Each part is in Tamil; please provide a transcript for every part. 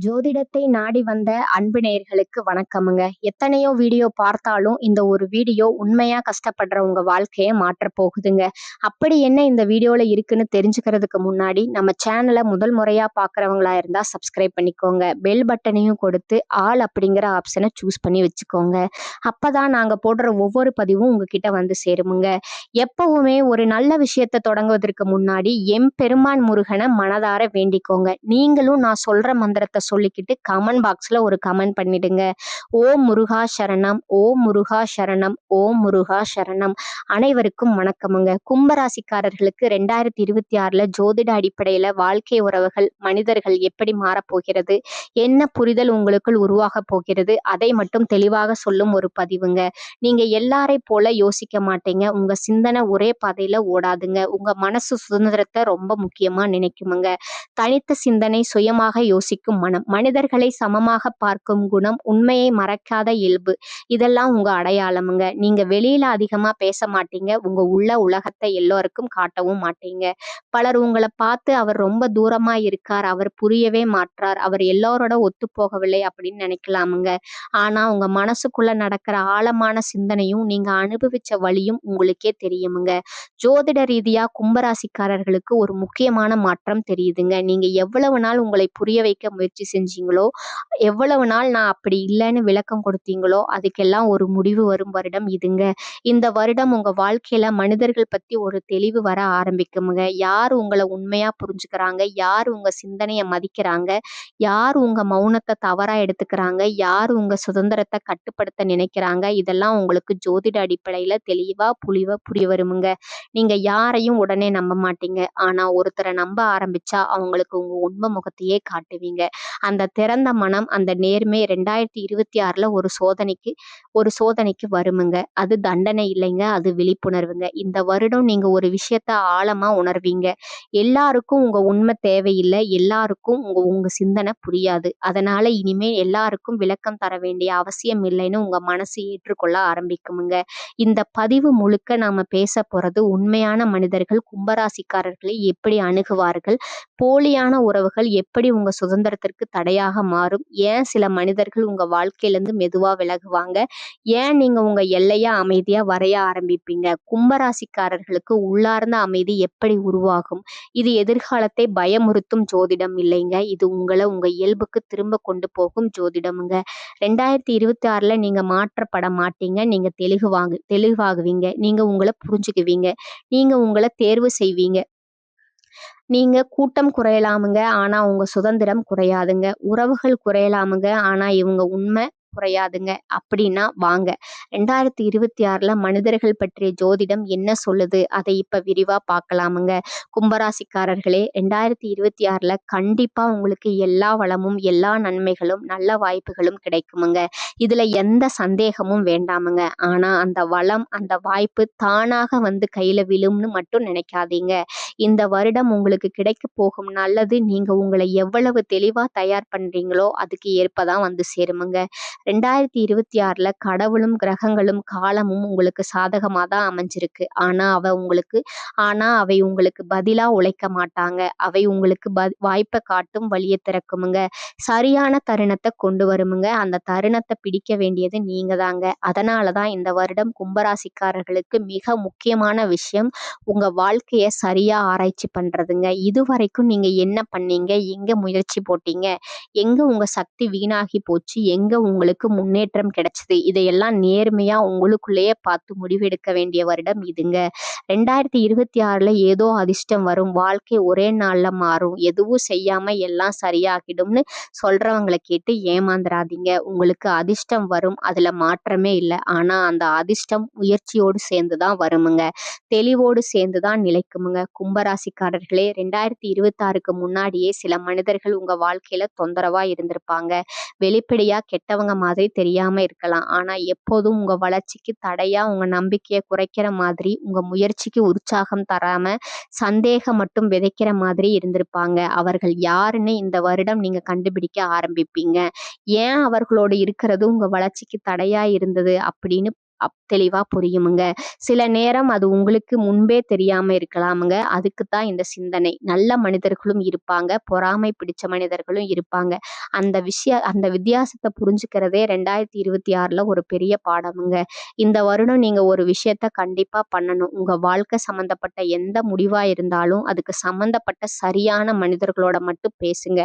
ஜோதிடத்தை நாடி வந்த அன்பு நேயர்களுக்கு வணக்கமுங்க. எத்தனையோ வீடியோ பார்த்தாலும் இந்த ஒரு வீடியோ உண்மையா கஷ்டப்படுற உங்க வாழ்க்கைய மாற்றப் போகுதுங்க. அப்படி என்ன இந்த வீடியோல இருக்குன்னு தெரிஞ்சுக்கிறதுக்கு முன்னாடி நம்ம சேனலை முதல் முறையா பார்க்குறவங்களா இருந்தா சப்ஸ்கிரைப் பண்ணிக்கோங்க. பெல் பட்டனையும் கொடுத்து ஆல் அப்படிங்கிற ஆப்ஷனை சூஸ் பண்ணி வச்சுக்கோங்க. அப்பதான் நாங்க போடுற ஒவ்வொரு பதிவும் உங்ககிட்ட வந்து சேருமுங்க. எப்பவுமே ஒரு நல்ல விஷயத்தை தொடங்குவதற்கு முன்னாடி எம்பெருமான் முருகனை மனதார வேண்டிக்கோங்க. நீங்களும் நான் சொல்ற மந்திரத்தை சொல்லிக்கிட்டு கமெண்ட் பாக்ஸ்ல ஒரு கமெண்ட் பண்ணிடுங்க. ஓம் முருகா சரணம், ஓம் முருகா சரணம், ஓம் முருகா சரணம். அனைவருக்கும் வணக்கமுங்க. கும்பராசிக்காரர்களுக்கு 2026 ஜோதிட அடிப்படையில வாழ்க்கை உறவுகள் மனிதர்கள் எப்படி மாறப்போகிறது, என்ன புரிதல் உங்களுக்குள் உருவாக போகிறது, அதை மட்டும் தெளிவாக சொல்லும் ஒரு பதிவுங்க. நீங்க எல்லாரை போல யோசிக்க மாட்டீங்க. உங்க சிந்தனை ஒரே பாதையில ஓடாதுங்க. உங்க மனசு சுதந்திரத்தை ரொம்ப முக்கியமா நினைக்குமுங்க. தனித்த சிந்தனை, சுயமாக யோசிக்கும் மனம், மனிதர்களை சமமாக பார்க்கும் குணம், உண்மையை மறைக்காத இயல்பு, இதெல்லாம் உங்க அடையாளமுங்க. நீங்க வெளியில அதிகமா பேச மாட்டீங்க. உங்க உள்ள உலகத்தை எல்லோருக்கும் காட்டவும் மாட்டீங்க. பலர் உங்களை பார்த்து அவர் ரொம்ப தூரமா இருக்கார், அவர் புரியவே மாட்டார், அவர் எல்லாரோட ஒத்து போகவில்லை அப்படின்னு நினைக்கலாமுங்க. ஆனா உங்க மனசுக்குள்ள நடக்கிற ஆழமான சிந்தனையும் நீங்க அனுபவிச்ச வழியும் உங்களுக்கே தெரியுமுங்க. ஜோதிட ரீதியா கும்பராசிக்காரர்களுக்கு ஒரு முக்கியமான மாற்றம் தெரியுதுங்க. நீங்க எவ்வளவு நாள் உங்களை புரிய வைக்க முயற்சி செஞ்சீங்களோ, எவ்வளவு நாள் நான் அப்படி இல்லைன்னு விளக்கம் கொடுத்தீங்களோ, அதுக்கெல்லாம் ஒரு முடிவு வரும் வருடம் இதுங்க. இந்த வருடம் உங்க வாழ்க்கையில மனிதர்கள் பத்தி ஒரு தெளிவு வர ஆரம்பிக்குமுங்க. யார் உங்களை உண்மையா புரிஞ்சுக்கிறாங்க, யார் உங்க சிந்தனையை மதிக்கிறாங்க, யார் உங்க மௌனத்தை தவறா எடுத்துக்கிறாங்க, யார் உங்க சுதந்திரத்தை கட்டுப்படுத்த நினைக்கிறாங்க, இதெல்லாம் உங்களுக்கு ஜோதிட அடிப்படையில தெளிவா புரிய வருமுங்க. நீங்க யாரையும் உடனே நம்ப மாட்டீங்க. ஆனா ஒருத்தரை நம்ப ஆரம்பிச்சா அவங்களுக்கு உங்க உண்மை முகத்தையே காட்டுவீங்க. அந்த திறந்த மனம், அந்த நேர்மை 2026 ஒரு சோதனைக்கு வருமுங்க. அது தண்டனை இல்லைங்க, அது விழிப்புணர்வுங்க. இந்த வருடம் நீங்க ஒரு விஷயத்த ஆழமா உணர்வீங்க. எல்லாருக்கும் உங்க உண்மை தேவையில்லை, எல்லாருக்கும் உங்க உங்க சிந்தனை புரியாது. அதனால இனிமே எல்லாருக்கும் விளக்கம் தர வேண்டிய அவசியம் இல்லைன்னு உங்க மனசு ஏற்றுக்கொள்ள ஆரம்பிக்குமுங்க. இந்த பதிவு முழுக்க நாம பேச போறது உண்மையான மனிதர்கள் கும்பராசிக்காரர்களை எப்படி அணுகுவார்கள், போலியான உறவுகள் எப்படி உங்க சுதந்திரத்திற்கு தடையாக மாறும், ஏன் சில மனிதர்கள் உங்க வாழ்க்கையிலிருந்து மெதுவா விலகுவாங்க, ஏன் நீங்க உங்க எல்லையா அமைதியா வரைய ஆரம்பிப்பீங்க, கும்பராசிக்காரர்களுக்கு உள்ளார்ந்த அமைதி எப்படி உருவாகும். இது எதிர்காலத்தை பயமுறுத்தும் ஜோதிடம் இல்லைங்க, இது உங்களை உங்க இயல்புக்கு திரும்ப கொண்டு போகும் ஜோதிடமுங்க. 2026 நீங்க மாற்றப்பட மாட்டீங்க. நீங்க தெளிவாகுவீங்க. நீங்க உங்களை புரிஞ்சுக்குவீங்க. நீங்க உங்களை தேர்வு செய்வீங்க. நீங்க கூட்டம் குறையலாமுங்க, ஆனா உங்க சுதந்திரம் குறையாதுங்க. உறவுகள் குறையலாமுங்க, ஆனா இவங்க உண்மை குறையாதுங்க. அப்படின்னா வாங்க 2026 மனிதர்கள் பற்றிய ஜோதிடம் என்ன சொல்லுது, அதை இப்ப விரிவா பார்க்கலாமுங்க. கும்பராசிக்காரர்களே, 2026 கண்டிப்பா உங்களுக்கு எல்லா வளமும் எல்லா நன்மைகளும் நல்ல வாய்ப்புகளும் கிடைக்குமுங்க. இதுல எந்த சந்தேகமும் வேண்டாமுங்க. ஆனா அந்த வளம், அந்த வாய்ப்பு தானாக வந்து கையில விழும்னு மட்டும் நினைக்காதீங்க. இந்த வருடம் உங்களுக்கு கிடைக்க போகும் நல்லது நீங்க உங்களை எவ்வளவு தெளிவா தயார் பண்றீங்களோ அதுக்கு ஏற்பதான் வந்து சேருமுங்க. 2026 கடவுளும் கிரகங்களும் காலமும் உங்களுக்கு சாதகமா தான் அமைஞ்சிருக்கு. ஆனா அவை உங்களுக்கு பதிலா உழைக்க மாட்டாங்க. அவை உங்களுக்கு வாய்ப்பை காட்டும், வழியை திறக்குமுங்க. சரியான தருணத்தை கொண்டு வருமுங்க. அந்த தருணத்தை பிடிக்க வேண்டியது நீங்க தாங்க. அதனாலதான் இந்த வருடம் கும்பராசிக்காரர்களுக்கு மிக முக்கியமான விஷயம் உங்க வாழ்க்கைய சரியா ஆராய்ச்சி பண்றதுங்க. இதுவரைக்கும் நீங்க என்ன பண்ணீங்க, எங்க முயற்சி போட்டீங்க, எங்க உங்க சக்தி வீணாகி போச்சு, எங்க உங்களுக்கு முன்னேற்றம் கிடைச்சது, இதையெல்லாம் நேர்மையா உங்களுக்குள்ளேயே பார்த்து முடிவெடுக்க வேண்டிய வருடம் இதுங்க. 2026 ஏதோ அதிர்ஷ்டம் வரும், வாழ்க்கை ஒரே நாள்ல மாறும், எதுவும் செய்யாம எல்லாம் சரியாகிடும்னு சொல்றவங்களை கேட்டு ஏமாந்துடாதீங்க. உங்களுக்கு அதிர்ஷ்டம் வரும், அதுல மாற்றமே இல்லை. ஆனா அந்த அதிர்ஷ்டம் முயற்சியோடு சேர்ந்துதான் வருமுங்க. தெளிவோடு சேர்ந்துதான் நிலைக்குமுங்க. கும்பராசிக்காரர்களே, 2026க்கு முன்னாடியே சில மனிதர்கள் உங்க வாழ்க்கையில தொந்தரவா இருந்திருப்பாங்க. வெளிப்படையா கெட்டவங்க மாதிரி தெரியாம இருக்கலாம். ஆனா எப்போதும் உங்க வளர்ச்சிக்கு தடையா, உங்க நம்பிக்கையை குறைக்கிற மாதிரி, உங்க முயற்சிக்கு உற்சாகம் தராம சந்தேகம் மட்டும் விதைக்கிற மாதிரி இருந்திருப்பாங்க. அவர்கள் யாருன்னு இந்த வருடம் நீங்க கண்டுபிடிக்க ஆரம்பிப்பீங்க. ஏன் அவர்களோடு இருக்கிறது உங்க வளர்ச்சிக்கு தடையா இருந்தது அப்படின்னு தெளிவா புரியுமுங்க. சில நேரம் அது உங்களுக்கு முன்பே தெரியாம இருக்கலாமுங்க. அதுக்கு தான் இந்த சிந்தனை. நல்ல மனிதர்களும் இருப்பாங்க, பொறாமை பிடிச்ச மனிதர்களும் இருப்பாங்க. அந்த வித்தியாசத்த புரிஞ்சுக்கிறதே 2026ல ஒரு பெரிய பாடமுங்க. இந்த வருடம் நீங்க ஒரு விஷயத்த கண்டிப்பா பண்ணணும். உங்க வாழ்க்கை சம்மந்தப்பட்ட எந்த முடிவா இருந்தாலும், அதுக்கு சம்மந்தப்பட்ட சரியான மனிதர்களோட மட்டும் பேசுங்க.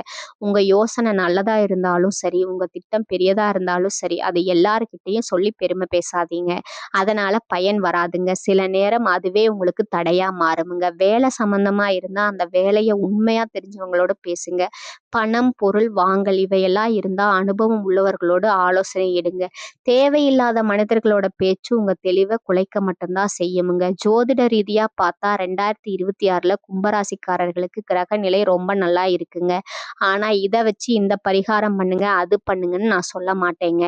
உங்க யோசனை நல்லதா இருந்தாலும் சரி, உங்க திட்டம் பெரியதா இருந்தாலும் சரி, அதை எல்லார்கிட்டயும் சொல்லி பெருமை பேசாதீங்க. அதனால பயன் வராதுங்க. சில நேரம் அதுவே உங்களுக்கு தடையா மாறுமுங்க. வேலை சம்மந்தமா இருந்தா, அந்த வேலைய உண்மையா தெரிஞ்சவங்களோட பேசுங்க. பணம், பொருள் வாங்கல் இவையெல்லாம் இருந்தா அனுபவம் உள்ளவர்களோடு ஆலோசனை எடுங்க. தேவையில்லாத மனிதர்களோட பேச்சு உங்க தெளிவ குலைக்க மட்டும்தான் செய்யுமுங்க. ஜோதிட ரீதியா பார்த்தா 2026ல கும்பராசிக்காரர்களுக்கு கிரக நிலை ரொம்ப நல்லா இருக்குங்க. ஆனா இத வச்சு இந்த பரிகாரம் பண்ணுங்க, அது பண்ணுங்கன்னு நான் சொல்ல மாட்டேங்க.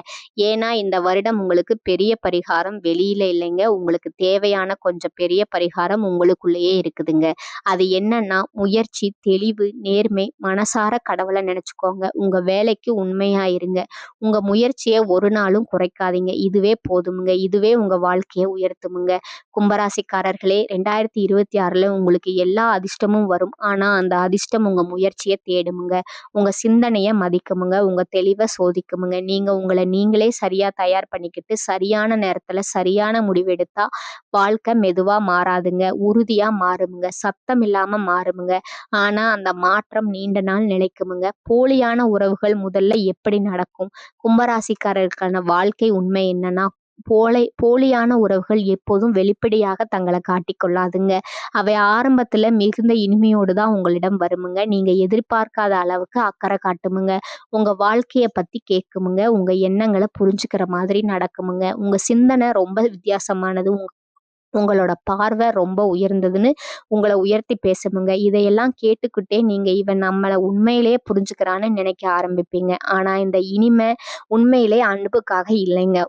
ஏன்னா இந்த வருடம் உங்களுக்கு பெரிய பரிகாரம் வெளியில இல்லைங்க. உங்களுக்கு தேவையான கொஞ்சம் பெரிய பரிகாரம் உங்களுக்குள்ளேயே இருக்குதுங்க. அது என்னன்னா முயற்சி, தெளிவு, நேர்மை, மனசார கடவுளை நினைச்சுக்கோங்க. உங்க வேலைக்கு உண்மையா இருங்க. உங்க முயற்சிய ஒரு நாளும் குறைக்காதீங்க. இதுவே போதுமுங்க. இதுவே உங்க வாழ்க்கைய உயர்த்துமுங்க. கும்பராசிக்காரர்களே 2026ல உங்களுக்கு எல்லா அதிர்ஷ்டமும் வரும். ஆனா அந்த அதிர்ஷ்டம் உங்க முயற்சிய தேடுமுங்க. உங்க சிந்தனைய மதிக்குமுங்க. உங்க தெளிவ சோதிக்குமுங்க. நீங்க உங்கள நீங்களே சரியா தயார் பண்ணிக்கிட்டு சரியான நேரத்துல சரியான முடிவெடுத்தா வாழ்க்கை மெதுவா மாறாதுங்க. உறுதியா மாறுமுங்க. சத்தம் இல்லாம மாறுமுங்க. ஆனா அந்த மாற்றம் நீண்ட நாள் நிலைக்குமுங்க. போலியான உறவுகள் முதல்ல எப்படி நடக்கும்? கும்பராசிக்காரருக்கான வாழ்க்கை உண்மை என்னன்னா, போலியான உறவுகள் எப்போதும் வெளிப்படையாக தங்களை காட்டிக்கொள்ளாதுங்க. அவை ஆரம்பத்துல மிகுந்த இனிமையோடு தான் உங்களிடம் வருமுங்க. நீங்க எதிர்பார்க்காத அளவுக்கு அக்கறை காட்டுமுங்க. உங்க வாழ்க்கைய பத்தி கேட்குமுங்க. உங்க எண்ணங்களை புரிஞ்சுக்கிற மாதிரி நடக்குமுங்க. உங்க சிந்தனை ரொம்ப வித்தியாசமானது. உங்களோட பார்வை ரொம்ப உயர்ந்ததுன்னு உங்கள உயர்த்தி பேசுமுங்க. இதையெல்லாம் கேட்டுக்கிட்டே நீங்க இவன் நம்மள உண்மையிலேயே புரிஞ்சுக்கிறான்னு நினைக்க ஆரம்பிப்பீங்க. ஆனா இந்த இனிமை உண்மையிலே அன்புக்காக இல்லைங்க.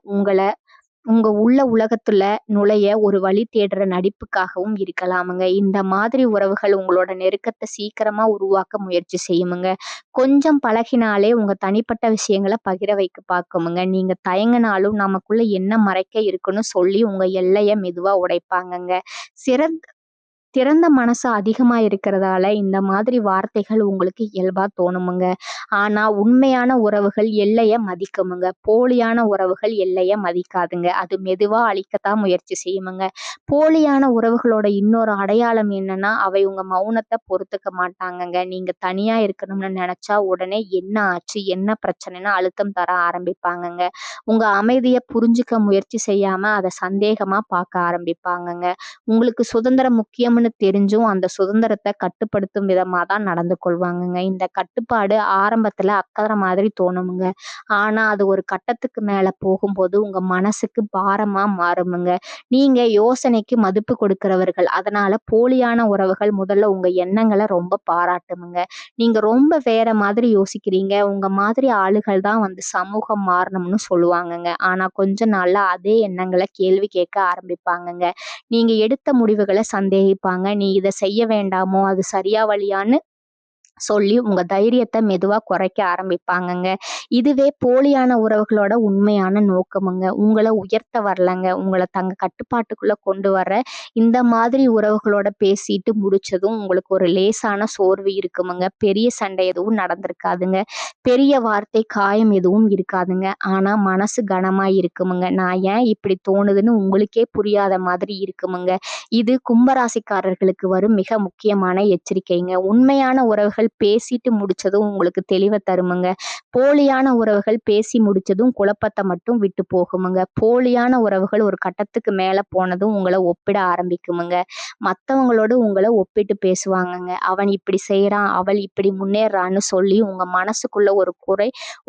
உங்க உள்ள உலகத்துல நுழைய ஒரு வழி தேடுற நடிப்புக்காகவும் இருக்கலாமுங்க. இந்த மாதிரி உறவுகள் உங்களோட நெருக்கத்தை சீக்கிரமா உருவாக்க முயற்சி செய்யுமுங்க. கொஞ்சம் பழகினாலே உங்க தனிப்பட்ட விஷயங்களை பகிர வைக்க பார்க்குமுங்க. நீங்க தயங்கினாலும் நமக்குள்ள என்ன மறைக்க இருக்குன்னு சொல்லி உங்க எல்லைய மெதுவா உடைப்பாங்கங்க. சிறந்த திறந்த மனசு அதிகமா இருக்கிறதால இந்த மாதிரி வார்த்தைகள் உங்களுக்கு இயல்பா தோணுமுங்க. ஆனா உண்மையான உறவுகள் எல்லைய மதிக்குமுங்க. போலியான உறவுகள் எல்லைய மதிக்காதுங்க. அது மெதுவா அழிக்கத்தான் முயற்சி செய்யுமுங்க. போலியான உறவுகளோட இன்னொரு அடையாளம் என்னன்னா, அவை உங்க மௌனத்தை பொறுத்துக்க மாட்டாங்கங்க. நீங்க தனியா இருக்கணும்னு நினைச்சா உடனே என்ன ஆச்சு, என்ன பிரச்சனைன்னு அழுத்தம் தர ஆரம்பிப்பாங்கங்க. உங்க அமைதியை புரிஞ்சுக்க முயற்சி செய்யாம அதை சந்தேகமா பார்க்க ஆரம்பிப்பாங்கங்க. உங்களுக்கு சுதந்திரம் முக்கியம்னு தெரிஞ்சும் அந்த சுதந்திரத்தை கட்டுப்படுத்தும் விதமா தான் நடந்து கொள்வாங்கங்க. இந்த கட்டுப்பாடு ஆரம்பத்துல அக்கறை மாதிரி தோணுமுங்க. ஆனா அது ஒரு கட்டத்துக்கு மேல போகும்போது உங்க மனசுக்கு பாரமா மாறுமுங்க. நீங்க யோசனைக்கு மதிப்பு கொடுக்கிறவர்கள். அதனால போலியான உறவுகள் முதல்ல உங்க எண்ணங்களை ரொம்ப பாராட்டுமுங்க. நீங்க ரொம்ப வேற மாதிரி யோசிக்கிறீங்க. உங்க மாதிரி ஆளுகள் தான் சமூகம் மாறணும்னு சொல்லுவாங்கங்க. ஆனா கொஞ்ச நாள்ல அதே எண்ணங்களை கேள்வி கேட்க ஆரம்பிப்பாங்கங்க. நீங்க எடுத்த முடிவுகளை சந்தேகிப்பாங்க. நீ இதை செய்ய வேண்டாமோ, அது சரியா வழியான்னு சொல்லி உங்க தைரியத்தை மெதுவா குறைக்க ஆரம்பிப்பாங்கங்க. இதுவே போலியான உறவுகளோட உண்மையான நோக்கமுங்க. உங்களை உயர்த்த வரலங்க. உங்களை தங்க கட்டுப்பாட்டுக்குள்ள கொண்டு வர இந்த மாதிரி உறவுகளோட பேசிட்டு முடிச்சதும் உங்களுக்கு ஒரு லேசான சோர்வு இருக்குமுங்க. பெரிய சண்டை எதுவும் நடந்திருக்காதுங்க. பெரிய வார்த்தை காயம் எதுவும் இருக்காதுங்க. ஆனா மனசு கனமா இருக்குமுங்க. நான் ஏன் இப்படி தோணுதுன்னு உங்களுக்கே புரியாத மாதிரி இருக்குமுங்க. இது கும்பராசிக்காரர்களுக்கு வரும் மிக முக்கியமான எச்சரிக்கைங்க. உண்மையான உறவுகள் பேசிட்டு முடிச்சதும் உங்களுக்கு தெளிவை தருமுங்க. போலியான உறவுகள் பேசி முடிச்சதும் குழப்பத்தை மட்டும் விட்டு போகுமுங்க. போலியான உறவுகள் ஒரு கட்டத்துக்கு மேல போனதும் உங்களை ஒப்பிட ஆரம்பிக்குமுங்க. மற்றவங்களோடு உங்களை ஒப்பிட்டு பேசுவாங்கங்க. அவன் இப்படி செய்யறான், அவள் இப்படி முன்னேறான்னு சொல்லி உங்க மனசுக்குள்ள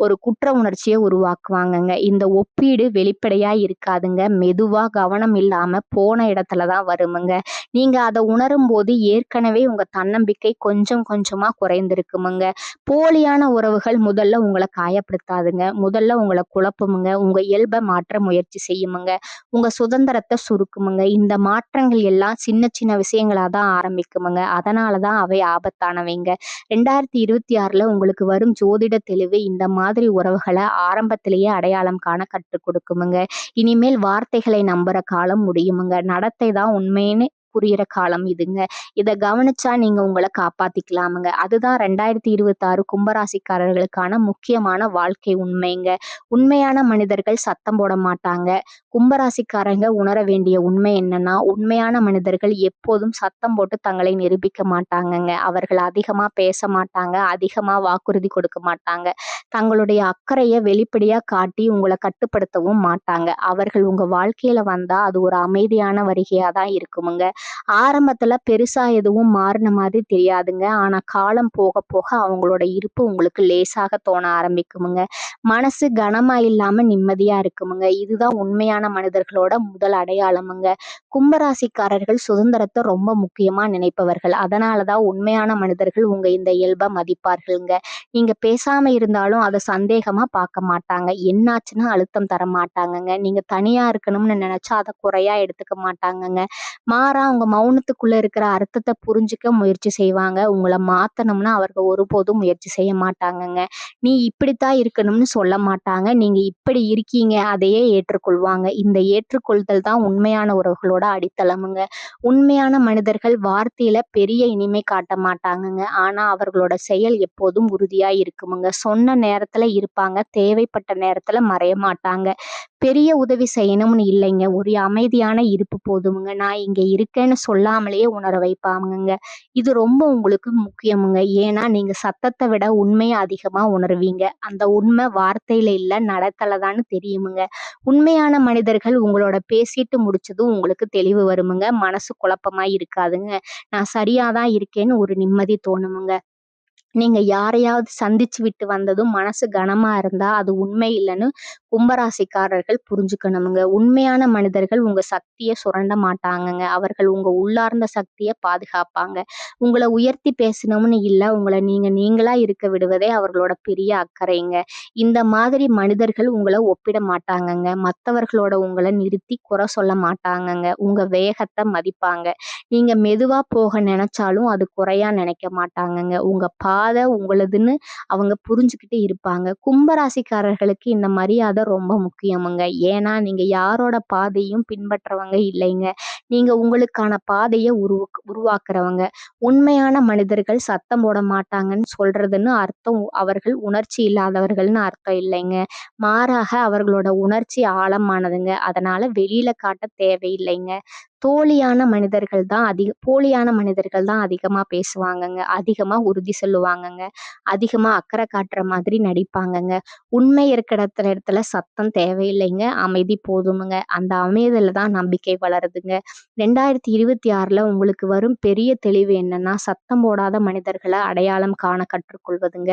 ஒரு குற்ற உணர்ச்சியை உருவாக்குவாங்கங்க. இந்த ஒப்பீடு வெளிப்படையா இருக்காதுங்க. மெதுவா கவனம் இல்லாம போன இடத்துலதான் வருமுங்க. நீங்க அதை உணரும் போது ஏற்கனவே உங்க தன்னம்பிக்கை கொஞ்சம் கொஞ்சமா குறைந்திருக்குமுங்க. போலியான உறவுகள் முதல்ல உங்கள காயப்படுத்தாதுங்க. முதல்ல உங்கள குழப்புமுங்க. உங்க இயல்ப மாற்ற முயற்சி செய்யுமுங்க. உங்க சுதந்திரத்த சுருக்குமுங்க. இந்த மாற்றங்கள் எல்லாம் சின்ன சின்ன விஷயங்களா தான் ஆரம்பிக்குமுங்க. அதனால தான் அவை ஆபத்தானவைங்க. 2026ல உங்களுக்கு வரும் ஜோதிட தெளிவு இந்த மாதிரி உறவுகள ஆரம்பத்திலேயே அடையாளம் காண கற்றுக் கொடுக்குமுங்க. இனிமேல் வார்த்தைகளை நம்புற காலம் முடியுமுங்க. நடத்தை தான் உண்மைன்னு புரியிற காலம் இதுங்க. இத கவனிச்சா நீங்க உங்கள காப்பாத்திக்கலாமுங்க. அதுதான் 2026 கும்பராசிக்காரர்களுக்கான முக்கியமான வாழ்க்கை உண்மைங்க. உண்மையான மனிதர்கள் சத்தம் போட மாட்டாங்க. கும்பராசிக்காரங்க உணர வேண்டிய உண்மை என்னன்னா, உண்மையான மனிதர்கள் எப்போதும் சத்தம் போட்டு தங்களை நிரூபிக்க மாட்டாங்கங்க. அவர்கள் அதிகமா பேச மாட்டாங்க. அதிகமா வாக்குறுதி கொடுக்க மாட்டாங்க. தங்களுடைய அக்கறைய வெளிப்படையா காட்டி உங்கள கட்டுப்படுத்தவும் மாட்டாங்க. அவர்கள் உங்க வாழ்க்கையில வந்தா அது ஒரு அமைதியான வருகையா தான் இருக்குமுங்க. ஆரம்பத்துல பெருசா எதுவும் மாறுன மாதிரி தெரியாதுங்க. ஆனா காலம் போக போக அவங்களோட இருப்பு உங்களுக்கு லேசாக தோண ஆரம்பிக்குமுங்க. மனசு கனமா இல்லாம நிம்மதியா இருக்குமுங்க. இதுதான் உண்மையான மனிதர்களோட முதல் அடையாளமுங்க. கும்பராசிக்காரர்கள் சுதந்திரத்த ரொம்ப முக்கியமா நினைப்பவர்கள். அதனாலதான் உண்மையான மனிதர்கள் உங்க இந்த இயல்ப மதிப்பார்கள்ங்க. நீங்க பேசாம இருந்தாலும் அத சந்தேகமா பார்க்க மாட்டாங்க. என்னாச்சுன்னு அழுத்தம் தர மாட்டாங்கங்க. நீங்க தனியா இருக்கணும்னு நினைச்சா அத குறையா எடுத்துக்க மாட்டாங்கங்க. மாறா உங்க மௌனத்துக்குள்ள இருக்கிற அர்த்தத்த புரிஞ்சுக்க முயற்சி செய்வாங்க. உங்கள மாத்தணும்னு அவர்கள் ஒருபோதும் முயற்சி செய்ய மாட்டாங்கங்க. நீ இப்படித்தான் இருக்கணும்னு சொல்ல மாட்டாங்க. நீங்க இப்படி இருக்கீங்க அதையே ஏற்றுக்கொள்வாங்க. இந்த ஏற்றுக்கொள்தல் தான் உண்மையான உறவுகளோட அடித்தளமுங்க. உண்மையான மனிதர்கள் வார்த்தையில பெரிய இனிமை காட்ட மாட்டாங்கங்க. ஆனா அவர்களோட செயல் எப்போதும் உறுதியா இருக்குமுங்க. சொன்ன நேரத்துல இருப்பாங்க. தேவைப்பட்ட நேரத்துல மறைய மாட்டாங்க. பெரிய உதவி செய்யணும்னு இல்லைங்க. ஒரு அமைதியான இருப்பு போதுமுங்க. நான் இங்க இருக்கேன்னு சொல்லாமலேயே உணர வைப்பாங்கங்க. இது ரொம்ப உங்களுக்கு முக்கியமுங்க. ஏன்னா நீங்க சத்தத்தை விட உண்மையை அதிகமா உணர்வீங்க. அந்த உண்மை வார்த்தையில இல்ல நடத்தல தான்னு தெரியுமுங்க. உண்மையான மனிதர்கள் உங்களோட பேசிட்டு முடிச்சதும் உங்களுக்கு தெளிவு வருமுங்க. மனசு குழப்பமா இருக்காதுங்க. நான் சரியாதான் இருக்கேன்னு ஒரு நிம்மதி தோணுமுங்க. நீங்க யாரையாவது சந்திச்சு விட்டு வந்ததும் மனசு கனமா இருந்தா அது உண்மை இல்லைன்னு கும்பராசிக்காரர்கள் புரிஞ்சுக்கணுமுங்க. உண்மையான மனிதர்கள் உங்க சக்திய சுரண்ட மாட்டாங்கங்க. அவர்கள் உங்க உள்ளார்ந்த சக்திய பாதுகாப்பாங்க. உங்களை உயர்த்தி பேசணும்னு இல்ல, உங்களை நீங்களா இருக்க விடுவதே அவர்களோட பெரிய அக்கறைங்க. இந்த மாதிரி மனிதர்கள் உங்களை ஒப்பிட மாட்டாங்கங்க. மத்தவர்களோட உங்களை நிறுத்தி குறை சொல்ல மாட்டாங்கங்க. உங்க வேகத்தை மதிப்பாங்க. நீங்க மெதுவா போக நினைச்சாலும் அது குறையா நினைக்க மாட்டாங்கங்க. உங்க பாதை உங்களதுன்னு அவங்க புரிஞ்சுக்கிட்டு இருப்பாங்க. கும்பராசிக்காரர்களுக்கு இந்த மரியாதை ரொம்ப முக்கியமுங்க. ஏன்னா நீங்க யாரோட பாதையும் பின்பற்றவங்க இல்லைங்க. நீங்க உங்களுக்கான பாதைய உருவாக்குறவங்க. உண்மையான மனிதர்கள் சத்தம் போட மாட்டாங்கன்னு சொல்றதுன்னு அர்த்தம் அவர்கள் உணர்ச்சி இல்லாதவர்கள்னு அர்த்தம் இல்லைங்க. மாறாக அவர்களோட உணர்ச்சி ஆழமானதுங்க. அதனால வெளியில காட்ட தேவையில்லைங்க. போலியான மனிதர்கள் தான் அதிகமா பேசுவாங்கங்க. அதிகமா உறுதி சொல்லுவாங்கங்க. அதிகமா அக்கறை காட்டுற மாதிரி நடிப்பாங்கங்க. உண்மை இருக்கிற இடத்துல சத்தம் தேவையில்லைங்க. அமைதி போதுமுங்க. அந்த அமைதியில தான் நம்பிக்கை வளருதுங்க. 2026ல உங்களுக்கு வரும் பெரிய தெளிவு என்னன்னா, சத்தம் போடாத மனிதர்கள அடையாளம் காண கற்றுக்கொள்வதுங்க.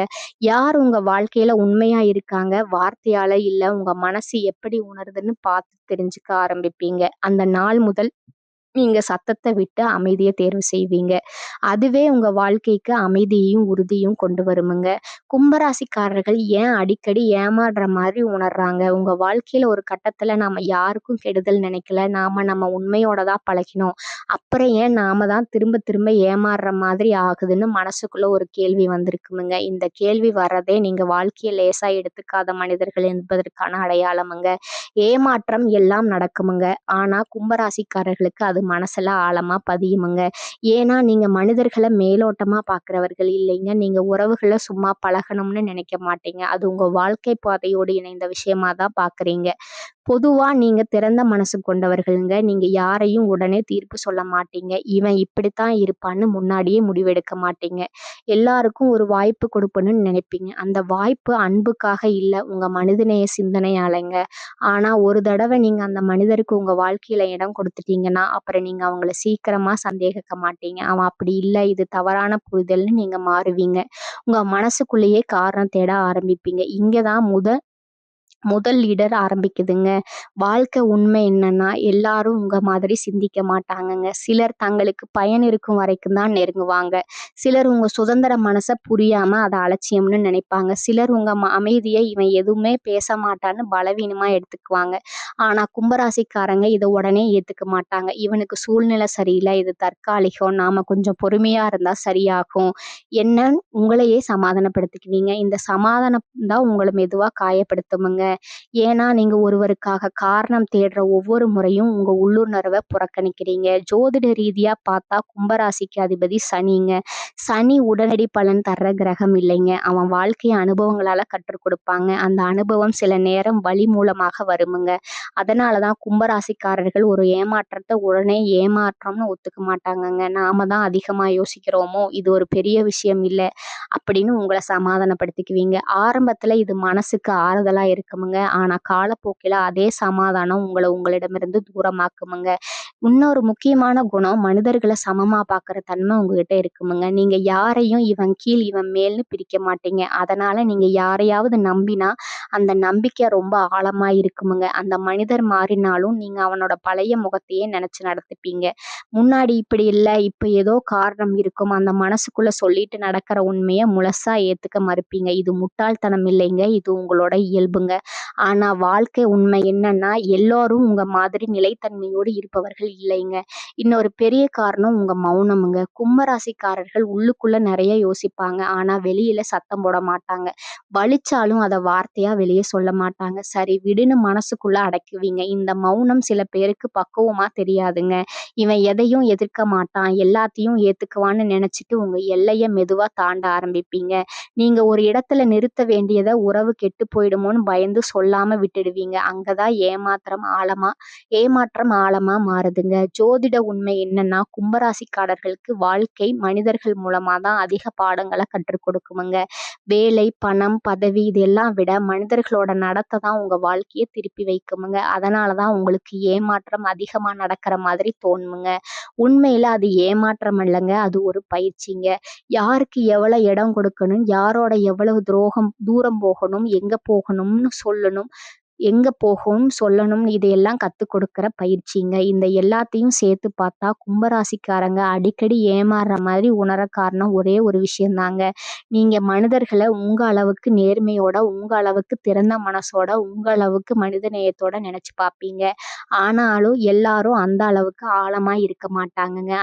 யார் உங்க வாழ்க்கையில உண்மையா இருக்காங்க, வார்த்தையால இல்ல உங்க மனசு எப்படி உணருதுன்னு பார்த்து தெரிஞ்சுக்க ஆரம்பிப்பீங்க. அந்த நாள் முதல் நீங்க சத்தத்தை விட்டு அமைதியை தேர்வு செய்வீங்க. அதுவே உங்க வாழ்க்கைக்கு அமைதியையும் உறுதியும் கொண்டு வருமுங்க. கும்பராசிக்காரர்கள் ஏன் அடிக்கடி ஏமாறுற மாதிரி உணர்றாங்க? உங்க வாழ்க்கையில ஒரு கட்டத்துல நாம யாருக்கும் கெடுதல் நினைக்கல, நம்ம உண்மையோட தான் பழகினோம், அப்புறம் ஏன் நாம தான் திரும்ப திரும்ப ஏமாறுற மாதிரி ஆகுதுன்னு மனசுக்குள்ள ஒரு கேள்வி வந்திருக்குமுங்க. இந்த கேள்வி வர்றதே நீங்க வாழ்க்கையை லேசா எடுத்துக்காத மனிதர்கள் என்பதற்கான அடையாளமுங்க. ஏமாற்றம் எல்லாம் நடக்குமுங்க. ஆனா கும்பராசிக்காரர்களுக்கு அது மனசுல ஆழமா பதியுமுங்க. ஏன்னா நீங்க மனிதர்களை மேலோட்டமா பார்க்கிறவர்கள் இல்லைங்க. நீங்க உறவுகளை சும்மா பழகணும்னு நினைக்க மாட்டீங்க. அது உங்க வாழ்க்கை பாதையோடு இணைந்த விஷயமா தான் பார்க்குறீங்க. பொதுவா நீங்க திறந்த மனசு கொண்டவர்களுங்க. நீங்க யாரையும் உடனே தீர்ப்பு சொல்ல மாட்டீங்க. இவன் இப்படித்தான் இருப்பான்னு முன்னாடியே முடிவெடுக்க மாட்டீங்க. எல்லாருக்கும் ஒரு வாய்ப்பு கொடுப்பணும்னு நினைப்பீங்க. அந்த வாய்ப்பு அன்புக்காக இல்ல, உங்க மனிதநேய சிந்தனையாலங்க. ஆனா ஒரு தடவை நீங்க அந்த மனிதருக்கு உங்க வாழ்க்கையில இடம் கொடுத்துட்டீங்கன்னா, அப்புறம் நீங்க அவங்கள சீக்கிரமா சந்தேகிக்க மாட்டீங்க. அவன் அப்படி இல்ல, இது தவறான புரிதல்னு நீங்க மாறுவீங்க. உங்க மனசுக்குள்ளேயே காரணம் தேட ஆரம்பிப்பீங்க. இங்கதான் முதல் லீடர் ஆரம்பிக்குதுங்க. வாழ்க்கை உண்மை என்னன்னா, எல்லாரும் உங்க மாதிரி சிந்திக்க மாட்டாங்கங்க. சிலர் தங்களுக்கு பயன் இருக்கும் வரைக்கும் தான் நெருங்குவாங்க. சிலர் உங்க சுதந்திர மனச புரியாம அத அலட்சியம்னு நினைப்பாங்க. சிலர் உங்க அமைதிய இவன் எதுவுமே பேச மாட்டான்னு பலவீனமா எடுத்துக்குவாங்க. ஆனா கும்பராசிக்காரங்க இத உடனே ஏத்துக்க மாட்டாங்க. இவனுக்கு சூழ்நிலை சரியில்ல, இது தற்காலிகம், நாம கொஞ்சம் பொறுமையா இருந்தா சரியாகும். என்னன்னு உங்களையே சமாதானப்படுத்திக்குவீங்க. இந்த சமாதானம் தான் உங்கள மெதுவா காயப்படுத்துமுங்க. ஏன்னா, நீங்க ஒருவருக்காக காரணம் தேடுற ஒவ்வொரு முறையும் உங்க உள்ளுணர்வ புறக்கணிக்கிறீங்க. ஜோதிட ரீதியா பார்த்தா கும்பராசிக்கு அதிபதி சனிங்க. சனி உடனடி பலன் தர்ற கிரகம் இல்லைங்க. அவன் வாழ்க்கைய அனுபவங்களால கற்றுக் கொடுப்பாங்க. அந்த அனுபவம் சில நேரம் வலி மூலமாக வருமுங்க. அதனால தான் கும்பராசிக்காரர்கள் ஒரு ஏமாற்றத்த உடனே ஏமாற்றம்னு ஒத்துக்க மாட்டாங்கங்க. நாம தான் அதிகமா யோசிக்கிறோமோ, இது ஒரு பெரிய விஷயம் இல்ல அப்படின்னு உங்கள சமாதானப்படுத்திக்குவீங்க. ஆரம்பத்துல இது மனசுக்கு ஆறுதலா இருக்குமுங்க. ஆனா காலப்போக்கில அதே சமாதானம் உங்களிடமிருந்து தூரமாக்குமுங்க. இன்னொரு முக்கியமான குணம், மனிதர்கள சமமா பார்க்குற தன்மை உங்ககிட்ட இருக்குமுங்க. நீங்க யாரையும் இவன் கீழ், இவன் மேல்னு பிரிக்க மாட்டீங்க. அதனால நீங்க யாரையாவது நம்பினா, அந்த நம்பிக்கை ரொம்ப ஆழமா இருக்குமுங்க. அந்த மனிதர் மாறினாலும் நீங்க அவனோட பழைய முகத்தையே நினைச்சு நடந்துப்பீங்க. முன்னாடி இப்படி இல்ல, இப்ப ஏதோ காரணம் இருக்கும். அந்த மனசுக்குள்ள சொல்லிட்டு நடக்கிற உண்மைய முழுசா ஏத்துக்க மறுப்பீங்க. இது முட்டாள்தனம் இல்லைங்க. இது உங்களோட இயல்புங்க. ஆனா வாழ்க்கை உண்மை என்னன்னா, எல்லாரும் உங்க மாதிரி நிலைத்தன்மையோடு இருப்பவர்கள் இல்லைங்க. இன்னொரு பெரிய காரணம் உங்க மௌனமுங்க. கும்பராசிக்காரர்கள் உள்ளுக்குள்ள நிறைய யோசிப்பாங்க. ஆனா வெளியில சத்தம் போட மாட்டாங்க. வலிச்சாலும் அத வார்த்தையா வெளிய சொல்ல மாட்டாங்க. சரி விடுன்னு மனசுக்குள்ள அடக்குவீங்க. இந்த மௌனம் சில பேருக்கு பக்குவமா தெரியாதுங்க. இவன் எதையும் எதிர்க்க மாட்டான், எல்லாத்தையும் ஏத்துக்குவான்னு நினைச்சிட்டு உங்க எல்லைய மெதுவா தாண்ட ஆரம்பிப்பீங்க. நீங்க ஒரு இடத்துல நிறுத்த வேண்டியத உறவு கெட்டு போயிடுமோன்னு பயந்து சொல்லாம விட்டுடுவீங்க. அங்கதான் ஏமாற்றம் ஆழமா மாறுதுங்க. ஜோதிட உண்மை என்னன்னா, கும்பராசிக்காரர்களுக்கு வாழ்க்கை மனிதர்கள் மூலமா தான் அதிக பாடங்கள கற்றுக் கொடுக்குமுங்க. வேலை, பணம், பதவி இதெல்லாம் விட மனிதர்களோட நடத்தை தான் உங்க வாழ்க்கைய திருப்பி வைக்குமுங்க. அதனால தான் உங்களுக்கு ஏமாற்றம் அதிகமா நடக்கிற மாதிரி தோணுமுங்க. உண்மையில அது ஏமாற்றம் இல்லங்க. அது ஒரு பயிற்சிங்க. யாருக்கு எவ்வளவு இடம் கொடுக்கணும், யாரோட எவ்வளவு தூரம் போகணும், எங்க போகும்னு சொல்லணும்னு இதையெல்லாம் கத்துக் கொடுக்கிற பயிற்சிங்க. இந்த எல்லாத்தையும் சேர்த்து பார்த்தா கும்பராசிக்காரங்க அடிக்கடி ஏமாறுற மாதிரி உணர காரணம் ஒரே ஒரு விஷயம்தாங்க. நீங்க மனிதர்கள உங்க அளவுக்கு நேர்மையோட, உங்க அளவுக்கு திறந்த மனசோட, உங்க அளவுக்கு மனிதநேயத்தோட நினைச்சு பார்ப்பீங்க. ஆனாலும் எல்லாரும் அந்த அளவுக்கு ஆழமா இருக்க மாட்டாங்கங்க.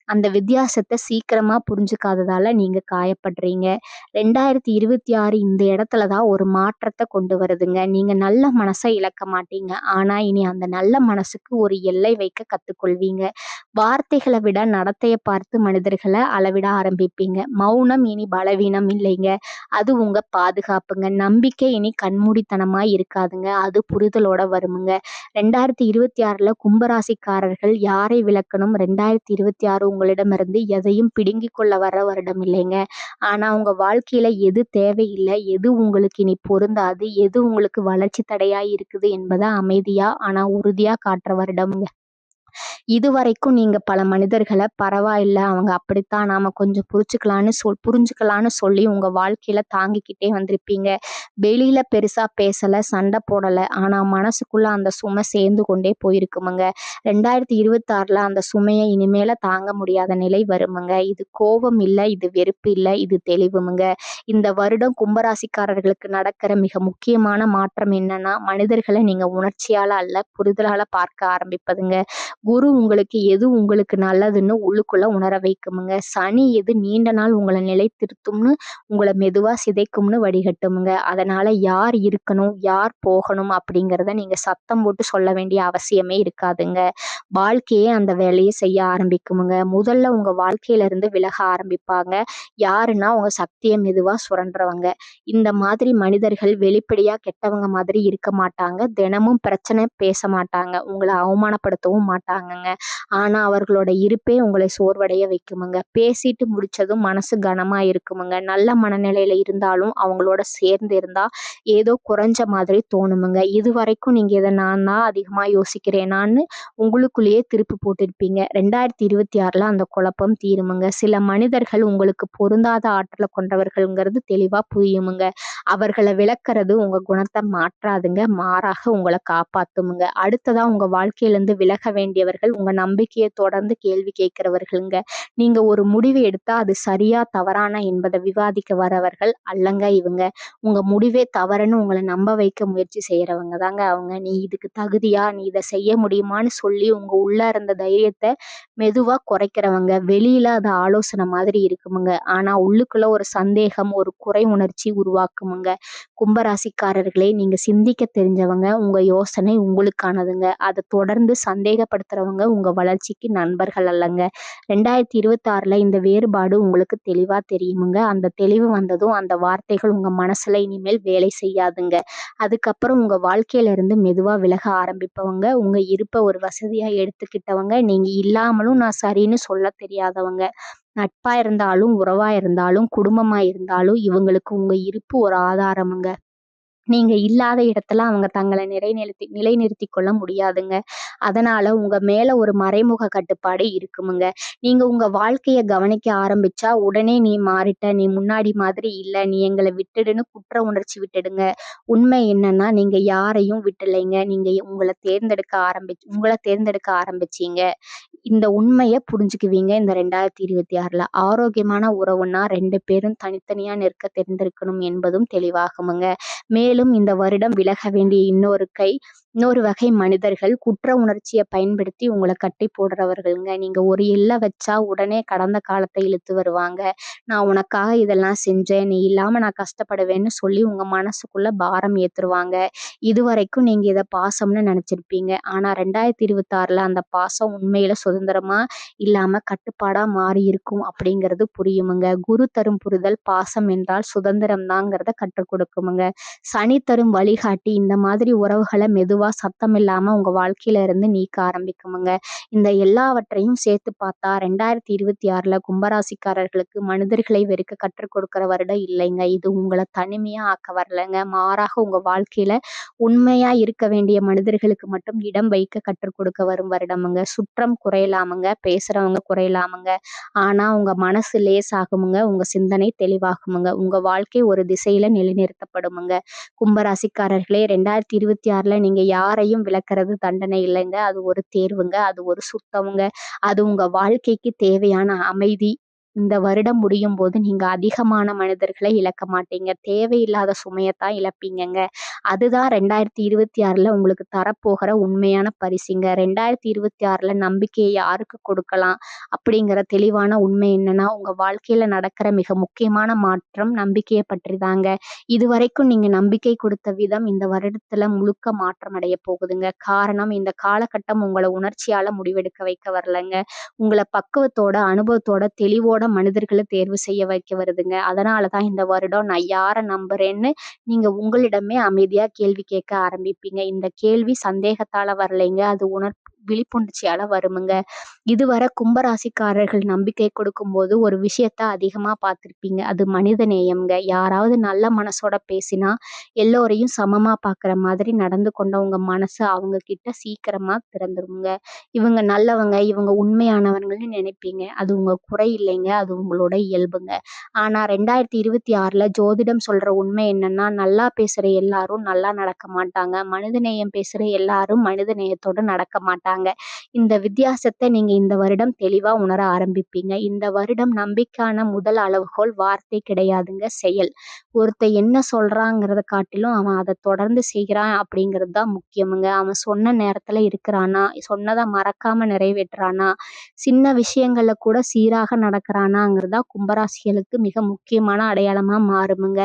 அந்த வித்தியாசத்த சீக்கிரமா புரிஞ்சுக்காததால நீங்க காயப்படுறீங்க. 2026 இந்த இடத்துல தான் ஒரு மாற்றத்த கொண்டு வருதுங்க. நீங்க நல்ல மனச இழக்க மாட்டீங்க. ஆனா இனி அந்த நல்ல மனசுக்கு ஒரு எல்லை வைக்க கத்துக்கொள்வீங்க. வார்த்தைகள விட நடத்தைய பார்த்து மனிதர்கள அளவிட ஆரம்பிப்பீங்க. மௌனம் இனி பலவீனம் இல்லைங்க. அது உங்க பாதுகாப்புங்க. நம்பிக்கை இனி கண்மூடித்தனமா இருக்காதுங்க. அது புரிதலோட வருமுங்க. 2026ல கும்பராசிக்காரர்கள் யாரை விலக்கணும்? 2026 உங்களிடமிருந்து எதையும் பிடுங்கிக் கொள்ள வர வருடம் இல்லைங்க. ஆனா உங்க வாழ்க்கையில எது தேவையில்ல, எது உங்களுக்கு இனி பொருந்தாது, எது உங்களுக்கு வளர்ச்சி தடையா இருக்குது என்பத அமைதியா ஆனா உறுதியா காட்டுற வருடம்ங்க. இதுவரைக்கும் நீங்க பல மனிதர்கள பரவாயில்ல, அவங்க அப்படித்தான், நாம கொஞ்சம் புரிஞ்சுக்கலான்னு சொல்லி உங்க வாழ்க்கையில தாங்கிக்கிட்டே வந்திருப்பீங்க. வெளியில பெருசா பேசல, சண்டை போடல. ஆனா மனசுக்குள்ள அந்த சுமை சேர்ந்து கொண்டே போயிருக்குமுங்க. 2026ல அந்த சுமைய இனிமேல தாங்க முடியாத நிலை வருமுங்க. இது கோபம் இல்ல, இது வெறுப்பு இல்ல, இது தெளிவுமுங்க. இந்த வருடம் கும்பராசிக்காரர்களுக்கு நடக்கிற மிக முக்கியமான மாற்றம் என்னன்னா, மனிதர்கள நீங்க உணர்ச்சியால அல்ல, புரிதலால பார்க்க ஆரம்பிப்பதுங்க. குரு உங்களுக்கு நல்லதுன்னு உள்ளுக்குள்ள உணர வைக்குமுங்க. சனி எது நீண்ட நாள் உங்களை நிலைத்திருத்தும்னு உங்களை மெதுவா சிதைக்கும்னு வடிகட்டுமுங்க. அதனால யார் இருக்கணும், யார் போகணும் அப்படிங்கிறத நீங்க சத்தம் போட்டு சொல்ல வேண்டிய அவசியமே இருக்காதுங்க. வாழ்க்கையே அந்த வேலையை செய்ய ஆரம்பிக்குமுங்க. முதல்ல உங்க வாழ்க்கையில இருந்து விலக ஆரம்பிப்பாங்க. யாருன்னா உங்க சக்தியை மெதுவா சுரண்டுறவங்க. இந்த மாதிரி மனிதர்கள் வெளிப்படையா கெட்டவங்க மாதிரி இருக்க மாட்டாங்க. தினமும் பிரச்சனை பேச மாட்டாங்க. உங்களை அவமானப்படுத்தவும் மாட்டாங்கங்க. இருப்பாங்க. ஆனா அவர்களோட இருப்பே உங்களை சோர்வடைய வைக்குமுங்க. பேசிட்டு முடிச்சதும் மனசு கனமா இருக்குமுங்க. நல்ல மனநிலையில இருந்தாலும் அவங்களோட சேர்ந்து இருந்தா ஏதோ குறைஞ்ச மாதிரி தோணுமுங்க. இதுவரைக்கும் நீங்க இத நான் தான் அதிகமா யோசிக்கிறேனான்னு உங்களுக்குள்ளேயே திருப்பு போட்டிருப்பீங்க. 2026ல அந்த குழப்பம் தீருமுங்க. சில மனிதர்கள் உங்களுக்கு பொருந்தாத ஆற்றல கொண்டவர்கள்ங்கிறது தெளிவா புரியுமுங்க. அவர்கள விலக்கறது உங்க குணத்த மாற்றாதுங்க. மாறாக உங்கள காப்பாத்துமுங்க. அடுத்ததா உங்க வாழ்க்கையிலிருந்து விலக வேண்டியவர்கள் உங்க நம்பிக்கைய தொடர்ந்து கேள்வி கேட்கிறவர்கள்ங்க. நீங்க ஒரு முடிவு எடுத்தா அது சரியா தவறானா என்பத விவாதிக்க வரவர்கள் அல்லங்க இவங்க. உங்க முடிவே தவறுன்னு உங்கள நம்ப வைக்க முயற்சி செய்யறவங்க தாங்க அவங்க. நீ இதுக்கு தகுதியா? நீ இத செய்ய முடியுமான்னு சொல்லி உங்க உள்ள இருந்த தைரியத்த மெதுவா குறைக்கிறவங்க. வெளியில அது ஆலோசனை மாதிரி இருக்குமுங்க. ஆனா உள்ளுக்குள்ள ஒரு சந்தேகம், ஒரு குறை உணர்ச்சி உருவாக்குமுங்க. கும்பராசிக்காரர்களே, நீங்க சிந்திக்க தெரிஞ்சவங்க. உங்க யோசனை உங்களுக்கானதுங்க. அத தொடர்ந்து சந்தேகப்படுத்துறவங்க உங்க வளர்ச்சிக்கு நண்பர்கள் அல்லங்க. 2026ல இந்த வேறுபாடு உங்களுக்கு தெளிவா தெரியுமுங்க. அந்த தெளிவு வந்ததும் அந்த வார்த்தைகள் உங்க மனசுல இனிமேல் வேலை செய்யாதுங்க. அதுக்கப்புறம் உங்க வாழ்க்கையில இருந்து மெதுவா விலக ஆரம்பிப்பவங்க, உங்க இருப்ப ஒரு வசதியா எடுத்துக்கிட்டவங்க, நீங்க இல்லாமலும் நான் சரின்னு சொல்ல தெரியாதவங்க. நட்பா இருந்தாலும், உறவா இருந்தாலும், குடும்பமா இருந்தாலும் இவங்களுக்கு உங்க இருப்பு ஒரு ஆதாரமுங்க. நீங்க இல்லாத இடத்துல அவங்க தங்கள நிலைநிறுத்திக் கொள்ள முடியாதுங்க. அதனால உங்க மேல ஒரு மறைமுக கட்டுப்பாடு இருக்குமுங்க. நீங்க உங்க வாழ்க்கைய கவனிக்க ஆரம்பிச்சா, உடனே "நீ மாறிட்ட, நீ முன்னாடி மாதிரி இல்ல, நீ எங்கள விட்டுடுன்னு" குற்ற உணர்ச்சி விட்டுடுங்க. உண்மை என்னன்னா, நீங்க யாரையும் விட்டுலைங்க. நீங்க உங்கள தேர்ந்தெடுக்க ஆரம்பிச்சீங்க. இந்த உண்மைய புரிஞ்சுக்குவீங்க இந்த 2026ல. ஆரோக்கியமான உறவுன்னா 2 பேரும் தனித்தனியா நிற்க தெரிந்திருக்கணும் என்பதும் தெளிவாகுமுங்க. மேலும் இந்த வருடம் விலக வேண்டிய இன்னொரு வகை மனிதர்கள் குற்ற உணர்ச்சிய பயன்படுத்தி உங்கள கட்டி போடுறவர்கள்ங்க. நீங்க ஒரு எல்ல வச்சா உடனே கடந்த காலத்த இழுத்து வருவாங்க. நான் உனக்காக இதெல்லாம் செஞ்சேன், நீ இல்லாம நான் கஷ்டப்படுவேன்னு சொல்லி உங்க மனசுக்குள்ள பாரம் ஏத்துருவாங்க. இதுவரைக்கும் நீங்க இத பாசம்னு நினைச்சிருப்பீங்க. ஆனா 2026ல அந்த பாசம் உண்மையில சுதந்திரமா இல்லாம கட்டுப்பாடா மாறி இருக்கும் அப்படிங்கிறது புரியுமுங்க. குரு தரும் புரிதல் பாசம் என்றால் சுதந்திரம் தாங்கிறத கற்றுக் கொடுக்குமுங்க. சனி தரும் வழிகாட்டி இந்த மாதிரி உறவுகள மெதுவா சத்தமில்லாம உங்க வாழ்க்கையில இருந்து நீக்க ஆரம்பிக்குமுங்க. இந்த எல்லாவற்றையும் சேர்த்து பார்த்தா 2026ல கும்பராசிக்காரர்களுக்கு மனிதர்களை வெறுக்க கற்றுக் கொடுக்கிற வருடம் இல்லைங்க. இது உங்கள தனிமையா ஆக்க வரலங்க. மாறாக உங்க வாழ்க்கையில உண்மையா இருக்க வேண்டிய மனிதர்களுக்கு மட்டும் இடம் வைக்க கற்றுக் கொடுக்க வரும் வருடமுங்க. சுற்றம் குறையலாமுங்க, பேசுறவங்க குறையலாமுங்க. ஆனா உங்க மனசு லேசாகுமுங்க, உங்க சிந்தனை தெளிவாகுமுங்க. உங்க வாழ்க்கை ஒரு திசையில நிலைநிறுத்தப்படுமுங்க. கும்பராசிக்காரர்களே, 2026ல நீங்க யாரையும் விலக்கிறது தண்டனை இல்லைங்க. அது ஒரு தேர்வுங்க. அது ஒரு சுத்தமுங்க. அது உங்க வாழ்க்கைக்கு தேவையான அமைதி. இந்த வருடம் முடியும்போது நீங்க அதிகமான மனிதர்களை இழக்க மாட்டீங்க. தேவையில்லாத சுமையத்தான் இழப்பீங்கங்க. அதுதான் 2026ல உங்களுக்கு தரப்போகிற உண்மையான பரிசுங்க. 2026ல நம்பிக்கைய யாருக்கு கொடுக்கலாம் அப்படிங்கிற தெளிவான உண்மை என்னன்னா, உங்க வாழ்க்கையில நடக்கிற மிக முக்கியமான மாற்றம் நம்பிக்கைய பற்றி தாங்க. இதுவரைக்கும் நீங்க நம்பிக்கை கொடுத்த விதம் இந்த வருடத்துல முழுக்க மாற்றம் அடைய போகுதுங்க. காரணம், இந்த காலகட்டம் உங்கள உணர்ச்சியால முடிவெடுக்க வைக்க வரலங்க. உங்கள பக்குவத்தோட, அனுபவத்தோட, தெளிவோட மனிதர்கள தேர்வு செய்ய வைக்க வருதுங்க. அதனால தான் இந்த வருடம் நான் யார நம்புறேன்னு நீங்க உங்களிடமே அமைதியா கேள்வி கேட்க ஆரம்பிப்பீங்க. இந்த கேள்வி சந்தேகத்தால வரலைங்க. அது விழிப்புணர்ச்சியால வருமுங்க. இதுவரை கும்பராசிக்காரர்கள் நம்பிக்கை கொடுக்கும்போது ஒரு விஷயத்த அதிகமா பார்த்திருப்பீங்க. அது மனித நேயம்ங்க. யாராவது நல்ல மனசோட பேசினா எல்லோரையும் சமமா பார்க்குற மாதிரி நடந்து கொண்ட உங்க மனசு அவங்க கிட்ட சீக்கிரமா திறந்துருங்க. இவங்க நல்லவங்க, இவங்க உண்மையானவங்கன்னு நினைப்பீங்க. அது உங்க குறை இல்லைங்க. அது உங்களோட இயல்புங்க. ஆனா 2026ல ஜோதிடம் சொல்ற உண்மை என்னன்னா, நல்லா பேசுற எல்லாரும் நல்லா நடக்க மாட்டாங்க. மனிதநேயம் பேசுற எல்லாரும் மனித நேயத்தோட நடக்க மாட்டாங்க. இந்த வித்தியாசத்த நீங்க இந்த வருடம் தெளிவா உணர ஆரம்பிப்பீங்க. இந்த வருடம் நம்பிக்கைக்கான முதல் அளவுகோல் வார்த்தை கிடையாதுங்க, செயல். ஒருத்தன் என்ன சொல்றாங்கிறத காட்டிலும் அவன் அத தொடர்ந்து செய்கிறான் அப்படிங்கிறது தான் முக்கியமுங்க. அவன் சொன்ன நேரத்துல இருக்கிறானா? சொன்னத மறக்காம நிறைவேற்றுறானா? சின்ன விஷயங்கள்ல கூட சீராக நடக்கிறானாங்கிறதா கும்பராசிகளுக்கு மிக முக்கியமான அடையாளமா மாறுமுங்க.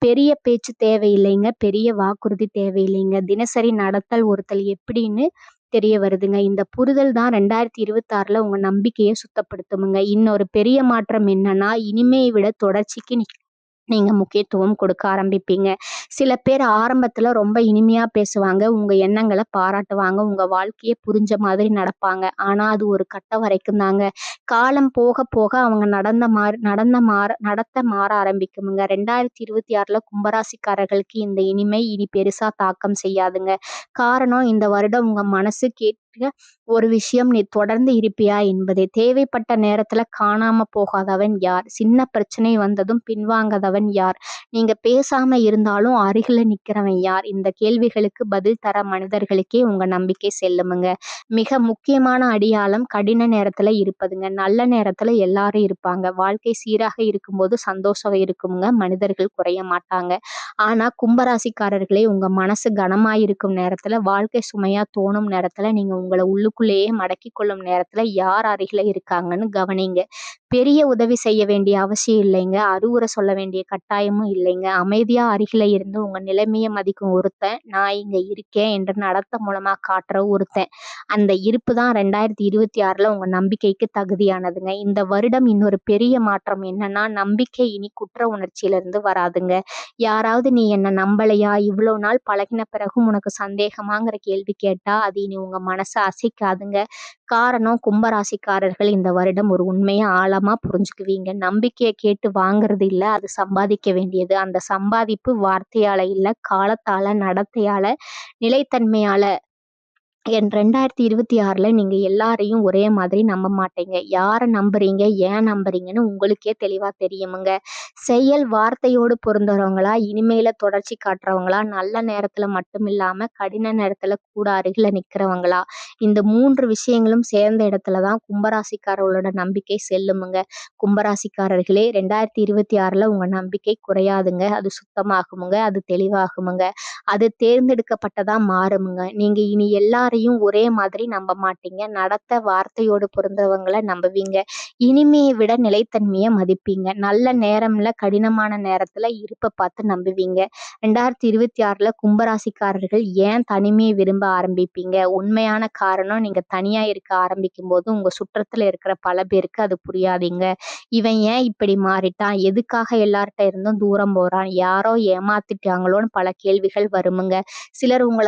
பெரிய பேச்சு தேவையில்லைங்க. பெரிய வாக்குறுதி தேவையில்லைங்க. தினசரி நடத்தல் ஒருத்தல் எப்படின்னு தெரிய வருதுங்க. இந்த புரிதல் தான் 2026ல உங்க நம்பிக்கைய சுத்தப்படுத்துமுங்க. இன்னொரு பெரிய மாற்றம் என்னன்னா, இனிமையை விட தொடர்ச்சிக்கு நீங்க முக்கியத்துவம் கொடுக்க ஆரம்பிப்பீங்க. சில பேர் ஆரம்பத்துல ரொம்ப இனிமையா பேசுவாங்க. உங்க எண்ணங்கள பாராட்டுவாங்க. உங்க வாழ்க்கைய புரிஞ்ச மாதிரி நடப்பாங்க. ஆனா அது ஒரு கட்டம் வரைக்கும் தாங்க. காலம் போக போக அவங்க நடத்த மாற ஆரம்பிக்குமுங்க. 2026ல கும்பராசிக்காரர்களுக்கு இந்த இனிமை இனி பெருசா தாக்கம் செய்யாதுங்க. காரணம் இந்த வருடம் உங்க மனசு கேட்க ஒரு விஷயம் நீ தொடர்ந்து இருப்பியா என்பதே. தேவைப்பட்ட நேரத்துல காணாம போகாதவன் யார்? சின்ன பிரச்சனை வந்ததும் பின்வாங்காதவன் யார்? நீங்க பேசாம இருந்தாலும் அருகில நிக்கிறவன் யார்? இந்த கேள்விகளுக்கு பதில் தர மனிதர்களுக்கே உங்க நம்பிக்கை செல்லுமுங்க. மிக முக்கியமான அடையாளம் கடின நேரத்துல இருப்பதுங்க. நல்ல நேரத்துல எல்லாரும் இருப்பாங்க. வாழ்க்கை சீராக இருக்கும்போது சந்தோஷம் இருக்குமுங்க. மனிதர்கள் குறைய மாட்டாங்க. ஆனா கும்பராசிக்காரர்களே, உங்க மனசு கனமாயிருக்கும் நேரத்துல, வாழ்க்கை சுமையா தோணும் நேரத்துல, நீங்க உங்கள உள்ளுக்குள்ளேயே மடக்கிக் கொள்ளும் நேரத்துல யார் அருகில இருக்காங்கன்னு கவனிங்க. பெரிய உதவி செய்ய வேண்டிய அவசியம் இல்லைங்க. அறிவுரை சொல்ல வேண்டிய கட்டாயமும் இல்லைங்க. அமைதியா அருகில இருந்து உங்க நிலைமைய மதிக்கும் ஒருத்தன், நான் இங்க இருக்கேன் என்று நடத்த மூலமா காட்டுற ஒருத்தன். அந்த இருப்பு தான் 2026ல உங்க நம்பிக்கைக்கு தகுதியானதுங்க. இந்த வருடம் இன்னொரு பெரிய மாற்றம் என்னன்னா, நம்பிக்கை இனி குற்ற உணர்ச்சியிலிருந்து வராதுங்க. யாராவது நீ என்ன நம்பலையா? இவ்வளோ நாள் பழகின பிறகும் உனக்கு சந்தேகமாங்கிற கேள்வி கேட்டா, அது இனி உங்க மனச அசைக்காதுங்க. காரணம் கும்பராசிக்காரர்கள் இந்த வருடம் ஒரு உண்மைய ஆழமா புரிஞ்சுக்குவீங்க. நம்பிக்கைய கேட்டு வாங்குறது இல்ல, அது சம்பாதிக்க வேண்டியது. அந்த சம்பாதிப்பு வார்த்தையால இல்ல, காலத்தால, நடத்தையால, நிலைத்தன்மையால. 2026ல நீங்க எல்லாரையும் ஒரே மாதிரி நம்ப மாட்டீங்க. யார நம்புறீங்க, ஏன் நம்புறீங்கன்னு உங்களுக்கே தெளிவா தெரியுமுங்க. செயல் வார்த்தையோடு பொருந்துறவங்களா, இனிமையில தொடர்ச்சி காட்டுறவங்களா, நல்ல நேரத்துல மட்டும் இல்லாம கடின நேரத்துல கூட அருகில நிக்கிறவங்களா, இந்த 3 விஷயங்களும் சேர்ந்த இடத்துல தான் கும்பராசிக்காரர்களோட நம்பிக்கை செல்லுமுங்க. கும்பராசிக்காரர்களே, 2026ல உங்க நம்பிக்கை குறையாதுங்க. அது சுத்தமாகுமுங்க. அது தெளிவாகுமுங்க. அது தேர்ந்தெடுக்கப்பட்டதா மாறுமுங்க. நீங்க இனி எல்லாரையும் ஒரே மாதிரி நம்ப மாட்டீங்க. வார்த்தையோடு பொருந்தவங்கள நம்புவீங்க. இனிமையை விட நிலைத்தன்மைய மதிப்பீங்க. நல்ல நேரம்ல கடினமான நேரத்துல இருப்ப பார்த்து நம்புவீங்க. 2026ல கும்பராசிக்காரர்கள் ஏன் தனிமையை விரும்ப ஆரம்பிப்பீங்க? உண்மையான காரணம், நீங்க தனியா இருக்க ஆரம்பிக்கும் போது உங்க சுற்றத்துல இருக்கிற பல பேருக்கு அது புரியாதீங்க. இவன் ஏன் இப்படி மாறிட்டான்? எதுக்காக எல்லார்ட்ட இருந்தும் தூரம் போறான்? யாரோ ஏமாத்திட்டாங்களோன்னு பல கேள்விகள் வருமுங்க. சிலர் உங்கள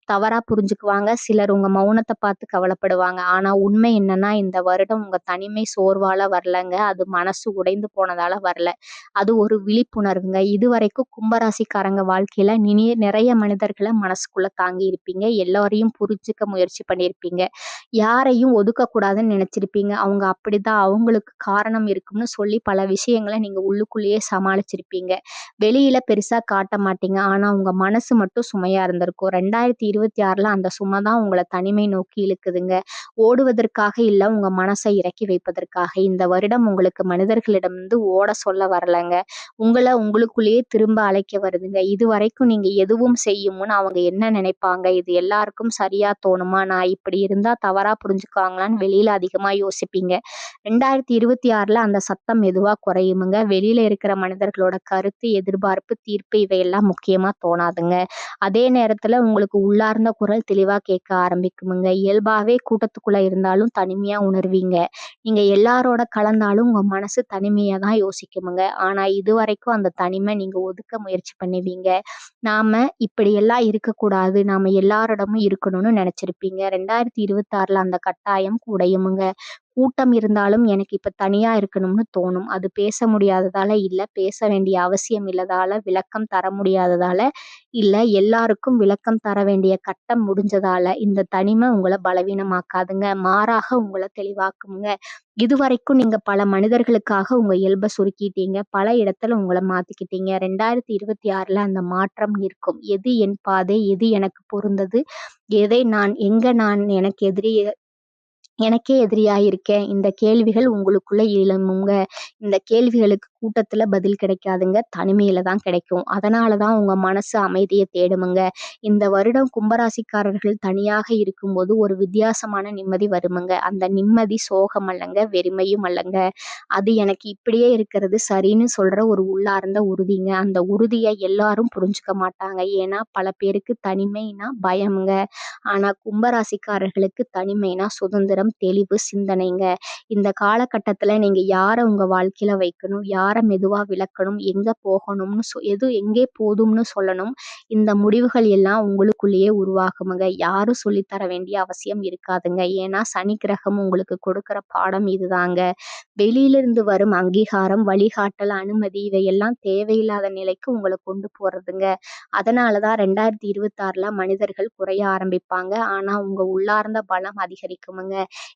தவறா புரிஞ்சுக்குவாங்க. சிலர் உங்க மௌனத்த பார்த்து கவலைப்படுவாங்க. ஆனா உண்மை என்னன்னா, இந்த வருடம் உங்க தனிமை சோர்வால வரலங்க. அது மனசு உடைந்து போனதால வரல. அது ஒரு விழிப்புணர்வுங்க. இதுவரைக்கும் கும்பராசிக்காரங்க வாழ்க்கையில நிறைய மனிதர்கள மனசுக்குள்ள தாங்கி இருப்பீங்க. எல்லாரையும் புரிஞ்சுக்க முயற்சி பண்ணியிருப்பீங்க. யாரையும் ஒதுக்கக்கூடாதுன்னு நினைச்சிருப்பீங்க. அவங்க அப்படிதான், அவங்களுக்கு காரணம் இருக்கும்னு சொல்லி பல விஷயங்கள நீங்க உள்ளுக்குள்ளேயே சமாளிச்சிருப்பீங்க. வெளியில பெருசா காட்ட மாட்டீங்க. ஆனா உங்க மனசு மட்டும் சுமையா இருந்திருக்கும். 2026ல அந்த சுமை தான் உங்கள தனிமை நோக்கி இழுக்குதுங்க. ஓடுவதற்காக இல்ல, உங்க மனசை இறக்கி வைப்பதற்காக. இந்த வருடம் உங்களுக்கு மனிதர்களிடமிருந்து ஓட சொல்ல வரலங்க. உங்களுக்குள்ளேயே திரும்ப அழைக்க வருதுங்க. இதுவரைக்கும் நீங்க எதுவும் செய்யும் முன் அவங்க என்ன நினைப்பாங்க? இது எல்லாருக்கும் சரியா தோணுமா? நான் இப்படி இருந்தா தவறா புரிஞ்சுக்குவாங்களான்னு வெளியில அதிகமா யோசிப்பீங்க. 2026ல அந்த சத்தம் மெதுவா குறையுமுங்க. வெளியில இருக்கிற மனிதர்களோட கருத்து, எதிர்பார்ப்பு, தீர்ப்பு இவையெல்லாம் முக்கியமா தோணாதுங்க. அதே நேரத்துல உங்களுக்கு உள்ளார்ந்த குரல் தெளிவா கேட்க ஆரம்பிக்குமுங்க. இயல்பாவே கூட்டத்துக்குள்ள இருந்தாலும் தனிமையா உணர்வீங்க. நீங்க எல்லாரோட கலந்தாலும் உங்க மனசு தனிமையா தான் யோசிக்குமுங்க. ஆனா இதுவரைக்கும் அந்த தனிமை நீங்க ஒதுக்க முயற்சி பண்ணுவீங்க. நாம இப்படியெல்லாம் இருக்கக்கூடாது, நாம எல்லாரிடமும் இருக்கணும்னு நினைச்சிருப்பீங்க. 2026ல அந்த கட்டாயம் உடையுமுங்க. கூட்டம் இருந்தாலும் எனக்கு இப்ப தனியா இருக்கணும்னு தோணும். அது பேச முடியாததால இல்ல, பேச வேண்டிய அவசியம் இல்லதால, விளக்கம் தர முடியாததால இல்ல, எல்லாருக்கும் விளக்கம் தர வேண்டிய கட்டம் முடிஞ்சதால. இந்த தனிமை உங்கள பலவீனமாக்காதுங்க. மாறாக உங்கள தெளிவாக்குங்க. இதுவரைக்கும் நீங்க பல மனிதர்களுக்காக உங்க இயல்ப சுருக்கிட்டீங்க. பல இடத்துல உங்கள மாத்திக்கிட்டீங்க. 2026ல அந்த மாற்றம் இருக்கும். எது என் பாதை? எது எனக்கு பொருந்தது? நான் எனக்கே எதிரியா இருக்கேன். இந்த கேள்விகள் உங்களுக்குள்ள எழுமுங்க. இந்த கேள்விகளுக்கு கூட்டத்துல பதில் கிடைக்காதுங்க. தனிமையில தான் கிடைக்கும். அதனால தான் உங்க மனசு அமைதிய தேடுமுங்க. இந்த வருடம் கும்பராசிக்காரர்கள் தனியாக இருக்கும்போது ஒரு வித்தியாசமான நிம்மதி வருமுங்க. அந்த நிம்மதி சோகம் அல்லங்க, வெறுமையும் அல்லங்க. அது எனக்கு இப்படியே இருக்கிறது சரின்னு சொல்ற ஒரு உள்ளார்ந்த உறுதிங்க. அந்த உறுதிய எல்லாரும் புரிஞ்சுக்க மாட்டாங்க. ஏன்னா பல பேருக்கு தனிமைனா பயம்ங்க. ஆனா கும்பராசிக்காரர்களுக்கு தனிமைனா சுதந்திரம், விழிப்பும் தெளிவு சிந்தனைங்க. இந்த காலகட்டத்துல நீங்க யார உங்க வாழ்க்கையில வைக்கணும், யார மெதுவா விலக்கணும், எங்க போகணும்னு எது எங்கே போதும்னு சொல்லணும். இந்த முடிவுகள் எல்லாம் உங்களுக்குள்ளேயே உருவாகுமுங்க. யாரும் சொல்லி தர வேண்டிய அவசியம் இருக்காதுங்க. ஏன்னா சனி கிரகம் உங்களுக்கு கொடுக்கிற பாடம் இதுதாங்க. வெளியிலிருந்து வரும் அங்கீகாரம், வழிகாட்டல், அனுமதி இவையெல்லாம் தேவையில்லாத நிலைக்கு உங்கள கொண்டு போறதுங்க. அதனால தான் 2026ல மனிதர்கள் குறைய ஆரம்பிப்பாங்க. ஆனா உங்க உள்ளார்ந்த பலம் அதிகரிக்குமுங்க.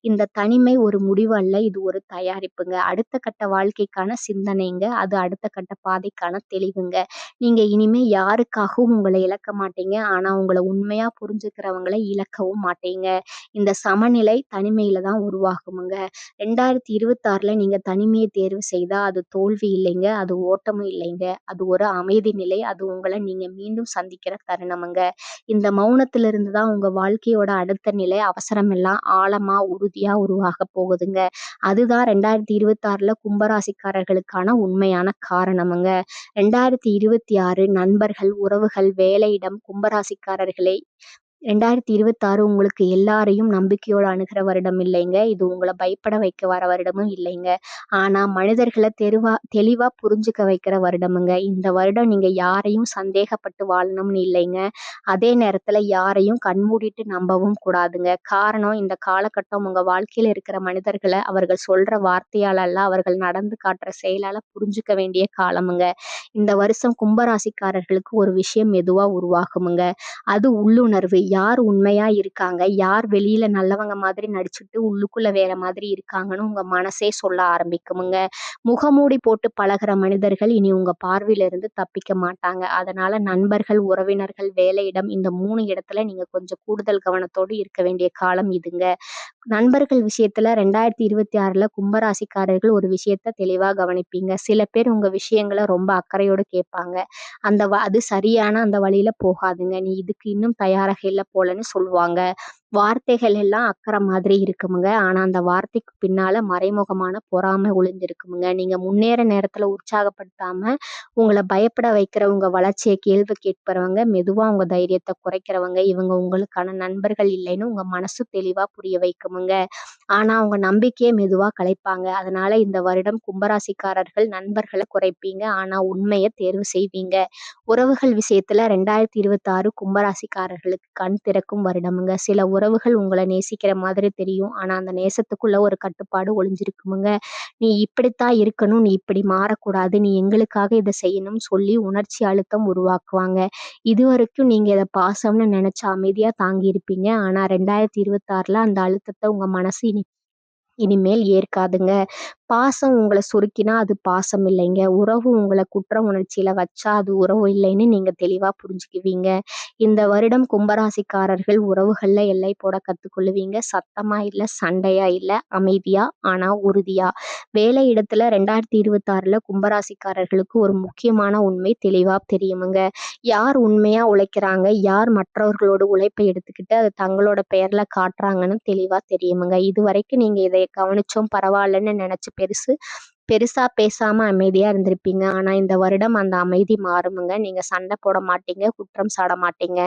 இந்த தனிமை ஒரு முடிவு அல்ல, இது ஒரு தயாரிப்புங்க. அடுத்த கட்ட வாழ்க்கைக்கான சிந்தனைங்க. அது அடுத்த கட்ட பாதைக்கான தெளிவுங்க. நீங்க இனிமே யாருக்காகவும் உங்கள இழக்க மாட்டீங்க. ஆனா உங்கள உண்மையா புரிஞ்சுக்கிறவங்கள இழக்கவும் மாட்டீங்க. இந்த சமநிலை தனிமையில தான் உருவாகுமுங்க. 2026ல நீங்க தனிமையை தேர்வு செய்தா அது தோல்வி இல்லைங்க. அது ஓட்டமும் இல்லைங்க. அது ஒரு அமைதி நிலை. அது உங்கள நீங்க மீண்டும் சந்திக்கிற தருணமுங்க. இந்த மௌனத்திலிருந்து தான் உங்க வாழ்க்கையோட அடுத்த நிலை அவசரமெல்லாம் ஆழமா, உறுதியா உருவாகப் போகுதுங்க. அதுதான் 2026ல கும்பராசிக்காரர்களுக்கான உண்மையான காரணமுங்க. 2026 நண்பர்கள், உறவுகள், வேலையிடம் கும்பராசிக்காரர்களை 2026 உங்களுக்கு எல்லாரையும் நம்பிக்கையோட அணுகிற வருடம் இல்லைங்க. இது உங்கள பயப்பட வைக்க வர வருடமும் இல்லைங்க. ஆனா மனிதர்கள தெளிவா புரிஞ்சுக்க வைக்கிற வருடமுங்க. இந்த வருடம் நீங்க யாரையும் சந்தேகப்பட்டு வாழணும்னு இல்லைங்க. அதே நேரத்துல யாரையும் கண்மூடிட்டு நம்பவும் கூடாதுங்க. காரணம் இந்த காலகட்டம் உங்க வாழ்க்கையில இருக்கிற மனிதர்கள அவர்கள் சொல்ற வார்த்தையால அல்ல, அவர்கள் நடந்து காட்டுற செயலால புரிஞ்சுக்க வேண்டிய காலமுங்க. இந்த வருஷம் கும்பராசிக்காரர்களுக்கு ஒரு விஷயம் மெதுவா உருவாகுமுங்க. அது உள்ளுணர்வு. யார் உண்மையா இருக்காங்க, யார் வெளியில நல்லவங்க மாதிரி நடிச்சுட்டு உள்ளுக்குள்ள வேற மாதிரி இருக்காங்கன்னு உங்க மனசே சொல்ல ஆரம்பிக்குமுங்க. முகமூடி போட்டு பழகுற மனிதர்கள் இனி உங்க பார்வையில இருந்து தப்பிக்க மாட்டாங்க. அதனால நண்பர்கள், உறவினர்கள், வேலையிடம் இந்த 3 இடத்துல நீங்க கொஞ்சம் கூடுதல் கவனத்தோடு இருக்க வேண்டிய காலம் இதுங்க. நண்பர்கள் விஷயத்துல 2026ல கும்பராசிக்காரர்கள் ஒரு விஷயத்த தெளிவா கவனிப்பீங்க. சில பேர் உங்க விஷயங்கள ரொம்ப அக்கறையோடு கேட்பாங்க. அது சரியான அந்த வழியில போகாதுங்க. நீ இதுக்கு இன்னும் தயாராக இல்ல போலன்னு சொல்லுவாங்க. வார்த்தைகள் எல்லாம் அக்கறை மாதிரி இருக்குமுங்க. ஆனா அந்த வார்த்தைக்கு பின்னால மறைமுகமான பொறாமை ஒளிந்திருக்குமுங்க. நீங்க முன்னேற நேரத்துல உற்சாகப்படுத்தாம உங்கள பயப்பட வைக்கிற உங்க வளர்ச்சிய கேள்வி கேட்பறவங்க, மெதுவா உங்க தைரியத்த குறைக்கிறவங்க, இவங்க உங்களுக்கான நண்பர்கள் இல்லைன்னு உங்க மனசு தெளிவா புரிய வைக்குமுங்க. ஆனா அவங்க நம்பிக்கைய மெதுவா கலைப்பாங்க. அதனால இந்த வருடம் கும்பராசிக்காரர்கள் நண்பர்கள குறைப்பீங்க. ஆனா உண்மைய தேர்வு செய்வீங்க. உறவுகள் விஷயத்துல 2026 கும்பராசிக்காரர்களுக்கு கண் திறக்கும் வருடமுங்க. சில உறவுகள் உங்கள நேசிக்கிற மாதிரி தெரியும். ஆனா அந்த நேசத்துக்குள்ள ஒரு கட்டுப்பாடு ஒளிஞ்சிருக்குமுங்க. நீ இப்படித்தான் இருக்கணும், நீ இப்படி மாறக்கூடாது, நீ எங்களுக்காக இத செய்யணும்னு சொல்லி உணர்ச்சி அழுத்தம் உருவாக்குவாங்க. இதுவரைக்கும் நீங்க இத பாசம்னு நினைச்சு அமைதியா தாங்கியிருப்பீங்க. ஆனா 2026ல அந்த அழுத்தத்த உங்க மனசு இனிமேல் ஏற்காதுங்க. பாசம் உங்கள சுருக்கினா அது பாசம் இல்லைங்க. உறவு உங்கள குற்ற உணர்ச்சியில வச்சா அது உறவு இல்லைன்னு நீங்க தெளிவா புரிஞ்சுக்குவீங்க. இந்த வருடம் கும்பராசிக்காரர்கள் உறவுகள்ல எல்லை போட கத்துக்கொள்ளுவீங்க. சத்தமா இல்ல, சண்டையா இல்ல, அமைதியா ஆனா உறுதியா. வேலை இடத்துல 2026ல கும்பராசிக்காரர்களுக்கு ஒரு முக்கியமான உண்மை தெளிவா தெரியுமுங்க. யார் உண்மையா உழைக்கிறாங்க, யார் மற்றவர்களோட உழைப்பை எடுத்துக்கிட்டு அது தங்களோட பெயர்ல காட்டுறாங்கன்னு தெளிவா தெரியுமுங்க. இதுவரைக்கும் நீங்க இதை கவனிச்சோம் பரவாயில்லன்னு நினைச்சு பெருசா பேசாம அமைதியா இருந்திருப்பீங்க. ஆனா இந்த வருடம் அந்த அமைதி மாறுமுங்க. நீங்க சண்டை போட மாட்டீங்க, குற்றம் சாட மாட்டீங்க.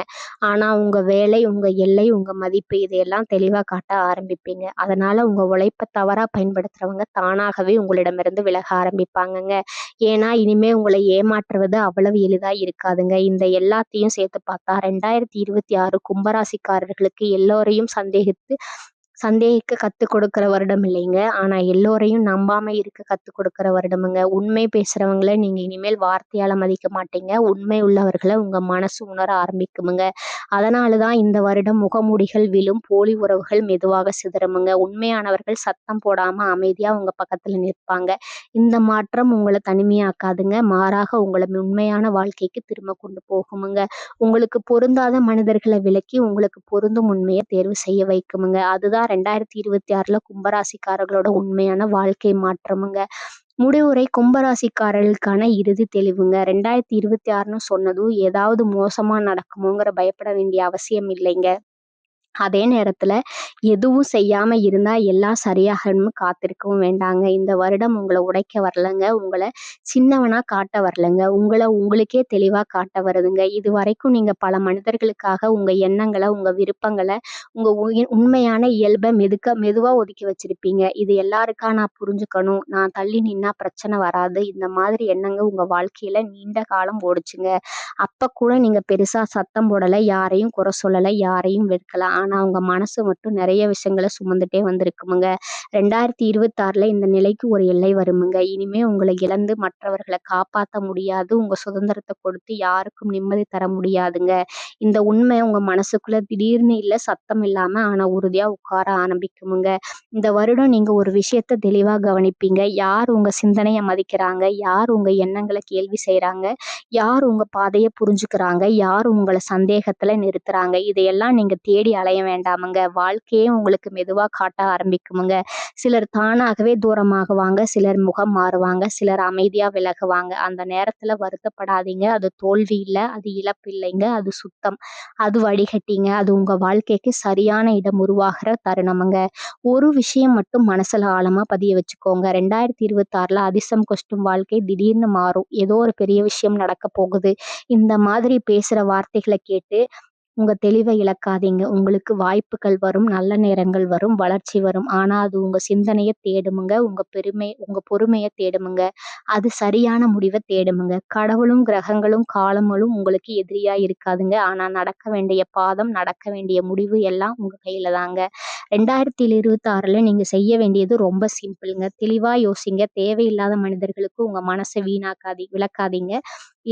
ஆனா உங்க வேலை, உங்க எல்லை, உங்க மதிப்பு இதையெல்லாம் தெளிவா காட்ட ஆரம்பிப்பீங்க. அதனால உங்க உழைப்ப தவறா பயன்படுத்துறவங்க தானாகவே உங்களிடமிருந்து விலக ஆரம்பிப்பாங்கங்க. ஏன்னா இனிமே உங்களை ஏமாற்றுவது அவ்வளவு எளிதா இருக்காதுங்க. இந்த எல்லாத்தையும் சேர்த்து பார்த்தா 2026 கும்பராசிக்காரர்களுக்கு எல்லோரையும் சந்தேகிக்க கத்துக் கொடுக்கிற வருடம் இல்லைங்க. ஆனா எல்லோரையும் நம்பாம இருக்க கத்துக் கொடுக்கிற வருடமுங்க. உண்மை பேசுறவங்கள நீங்க இனிமேல் வார்த்தையால மதிக்க மாட்டீங்க. உண்மை உள்ளவர்கள உங்க மனசு உணர ஆரம்பிக்குமுங்க. அதனாலதான் இந்த வருடம் முகமூடிகள் விழும், போலி உறவுகள் மெதுவாக சிதறுமுங்க. உண்மையானவர்கள் சத்தம் போடாம அமைதியா உங்க பக்கத்துல நிற்பாங்க. இந்த மாற்றம் உங்கள தனிமையாக்காதுங்க. மாறாக உங்கள உண்மையான வாழ்க்கைக்கு திரும்ப கொண்டு போகுமுங்க. உங்களுக்கு பொருந்தாத மனிதர்களை விலக்கி உங்களுக்கு பொருந்தும் உண்மையை தேர்வு செய்ய வைக்குமுங்க. அதுதான் 2026ல கும்பராசிக்காரர்களோட உண்மையான வாழ்க்கை மாற்றமுங்க. முடிவுரை கும்பராசிக்காரர்களுக்கான இறுதி தெளிவுங்க. 2026ன்னு சொன்னதும் ஏதாவது மோசமா நடக்குமோங்கிற பயப்பட வேண்டிய அவசியம் இல்லைங்க. அதே நேரத்துல எதுவும் செய்யாம இருந்தா எல்லாம் சரியாகணும்னு காத்திருக்கவும் வேண்டாங்க. இந்த வருடம் உங்கள உடைக்க வரலங்க. உங்கள சின்னவனா காட்ட வரலங்க. உங்கள உங்களுக்கே தெளிவா காட்ட வருதுங்க. இதுவரைக்கும் நீங்க பல மனிதர்களுக்காக உங்க எண்ணங்கள, உங்க விருப்பங்கள, உங்க உண்மையான இயல்ப மெதுவா ஒதுக்கி வச்சிருப்பீங்க. இது எல்லாருக்கா நான் புரிஞ்சுக்கணும், நான் தள்ளி நின்னா பிரச்சனை வராது. இந்த மாதிரி எண்ணங்க உங்க வாழ்க்கையில நீண்ட காலம் ஓடுச்சுங்க. அப்ப கூட நீங்க பெருசா சத்தம் போடல, யாரையும் குறை சொல்லல, யாரையும் வெறுக்கல. ஆனா உங்க மனசு மட்டும் நெறைய விஷயங்கள சுமந்துட்டே வந்திருக்குமுங்க. 2026ல இந்த நிலைக்கு ஒரு எல்லை வருமுங்க. இனிமே உங்கள இழந்து மற்றவர்கள காப்பாத்த முடியாது. உங்க சுதந்திரத்த கொடுத்து யாருக்கும் நிம்மதி தர முடியாதுங்க. இந்த உண்மை உங்க மனசுக்குள்ள திடீர்னு இல்ல, சத்தம் இல்லாம ஆனா உறுதியா உட்கார ஆரம்பிக்குமுங்க. இந்த வருடம் நீங்க ஒரு விஷயத்த தெளிவா கவனிப்பீங்க. யார் உங்க சிந்தனைய மதிக்கிறாங்க? யார் உங்க எண்ணங்கள கேள்வி செய்றாங்க? யார் உங்க பாதைய புரிஞ்சுக்கிறாங்க? யார் உங்கள சந்தேகத்துல நிறுத்துறாங்க? இதையெல்லாம் நீங்க தேடி அலைய வேண்டாமுங்க. வாழ்க்கையே உங்களுக்கு மெதுவா காட்ட ஆரம்பிக்குமுங்க. சிலர் தானாகவே தூரமாகுவாங்க, சிலர் முகம் மாறுவாங்க, சிலர் அமைதியா விலகுவாங்க. அந்த நேரத்துல வருத்தப்படாதீங்க. அது தோல்வி இல்ல, அது இழப்பு இல்லைங்க. அது சுத்தம். அது வடிகட்டிங்க. அது உங்க வாழ்க்கைக்கு சரியான இடம் உருவாகுற தருணமுங்க. ஒரு விஷயம் மட்டும் மனசுல ஆழமா பதிய வச்சுக்கோங்க. 2026ல அதிர்ஷ்டம் கொஷ்டும் வாழ்க்கை திடீர்னு மாறும். ஏதோ ஒரு பெரிய விஷயம் நடக்க போகுது. இந்த மாதிரி பேசுற வார்த்தைகள கேட்டு உங்க தெளிவ இழக்காதீங்க. உங்களுக்கு வாய்ப்புகள் வரும், நல்ல நேரங்கள் வரும், வளர்ச்சி வரும். ஆனா அது உங்க சிந்தனைய தேடுமுங்க. உங்க பொறுமைய தேடுமுங்க. அது சரியான முடிவ தேடுமுங்க. கடவுளும், கிரகங்களும், காலங்களும் உங்களுக்கு எதிரியா இருக்காதுங்க. ஆனா நடக்க வேண்டிய பாதம், நடக்க வேண்டிய முடிவு எல்லாம் உங்க கையில தாங்க. 2026ல நீங்க செய்ய வேண்டியது ரொம்ப சிம்பிள்ங்க. தெளிவா யோசிங்க. தேவையில்லாத மனிதர்களுக்கு உங்க மனச விளக்காதீங்க.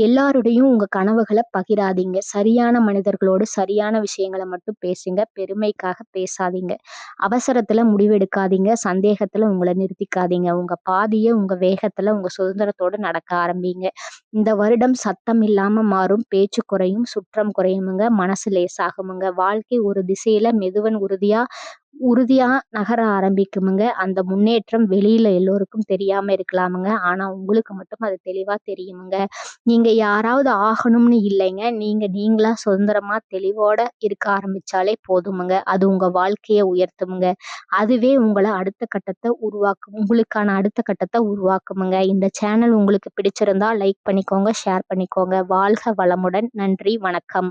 எல்லாரோடையும் உங்க கனவுகள பகிராதீங்க. சரியான மனிதர்களோடு சரியான விஷயங்கள மட்டும் பேசுங்க. பெருமைக்காக பேசாதீங்க. அவசரத்துல முடிவெடுக்காதீங்க. சந்தேகத்துல உங்கள நிறுத்திக்காதீங்க. உங்க பாதைய உங்க வேகத்துல, உங்க சுதந்திரத்தோட நடக்க ஆரம்பிங்க. இந்த வருடம் சத்தம் இல்லாம மாறும். பேச்சு குறையும், சுற்றம் குறையுமுங்க. மனசு லேசாகுமுங்க. வாழ்க்கை ஒரு திசையில உறுதியா நகர ஆரம்பிக்குமுங்க. அந்த முன்னேற்றம் வெளியில எல்லோருக்கும் தெரியாம இருக்கலாமுங்க. ஆனா உங்களுக்கு மட்டும் அது தெளிவா தெரியுமுங்க. நீங்க யாராவது ஆகணும்னு இல்லைங்க. நீங்களா சுதந்திரமா தெளிவோட இருக்க ஆரம்பிச்சாலே போதுமுங்க. அது உங்க வாழ்க்கைய உயர்த்துமுங்க. அதுவே உங்களுக்கான அடுத்த கட்டத்த உருவாக்குமுங்க. இந்த சேனல் உங்களுக்கு பிடிச்சிருந்தா லைக் பண்ணிக்கோங்க, ஷேர் பண்ணிக்கோங்க. வாழ்க வளமுடன். நன்றி, வணக்கம்.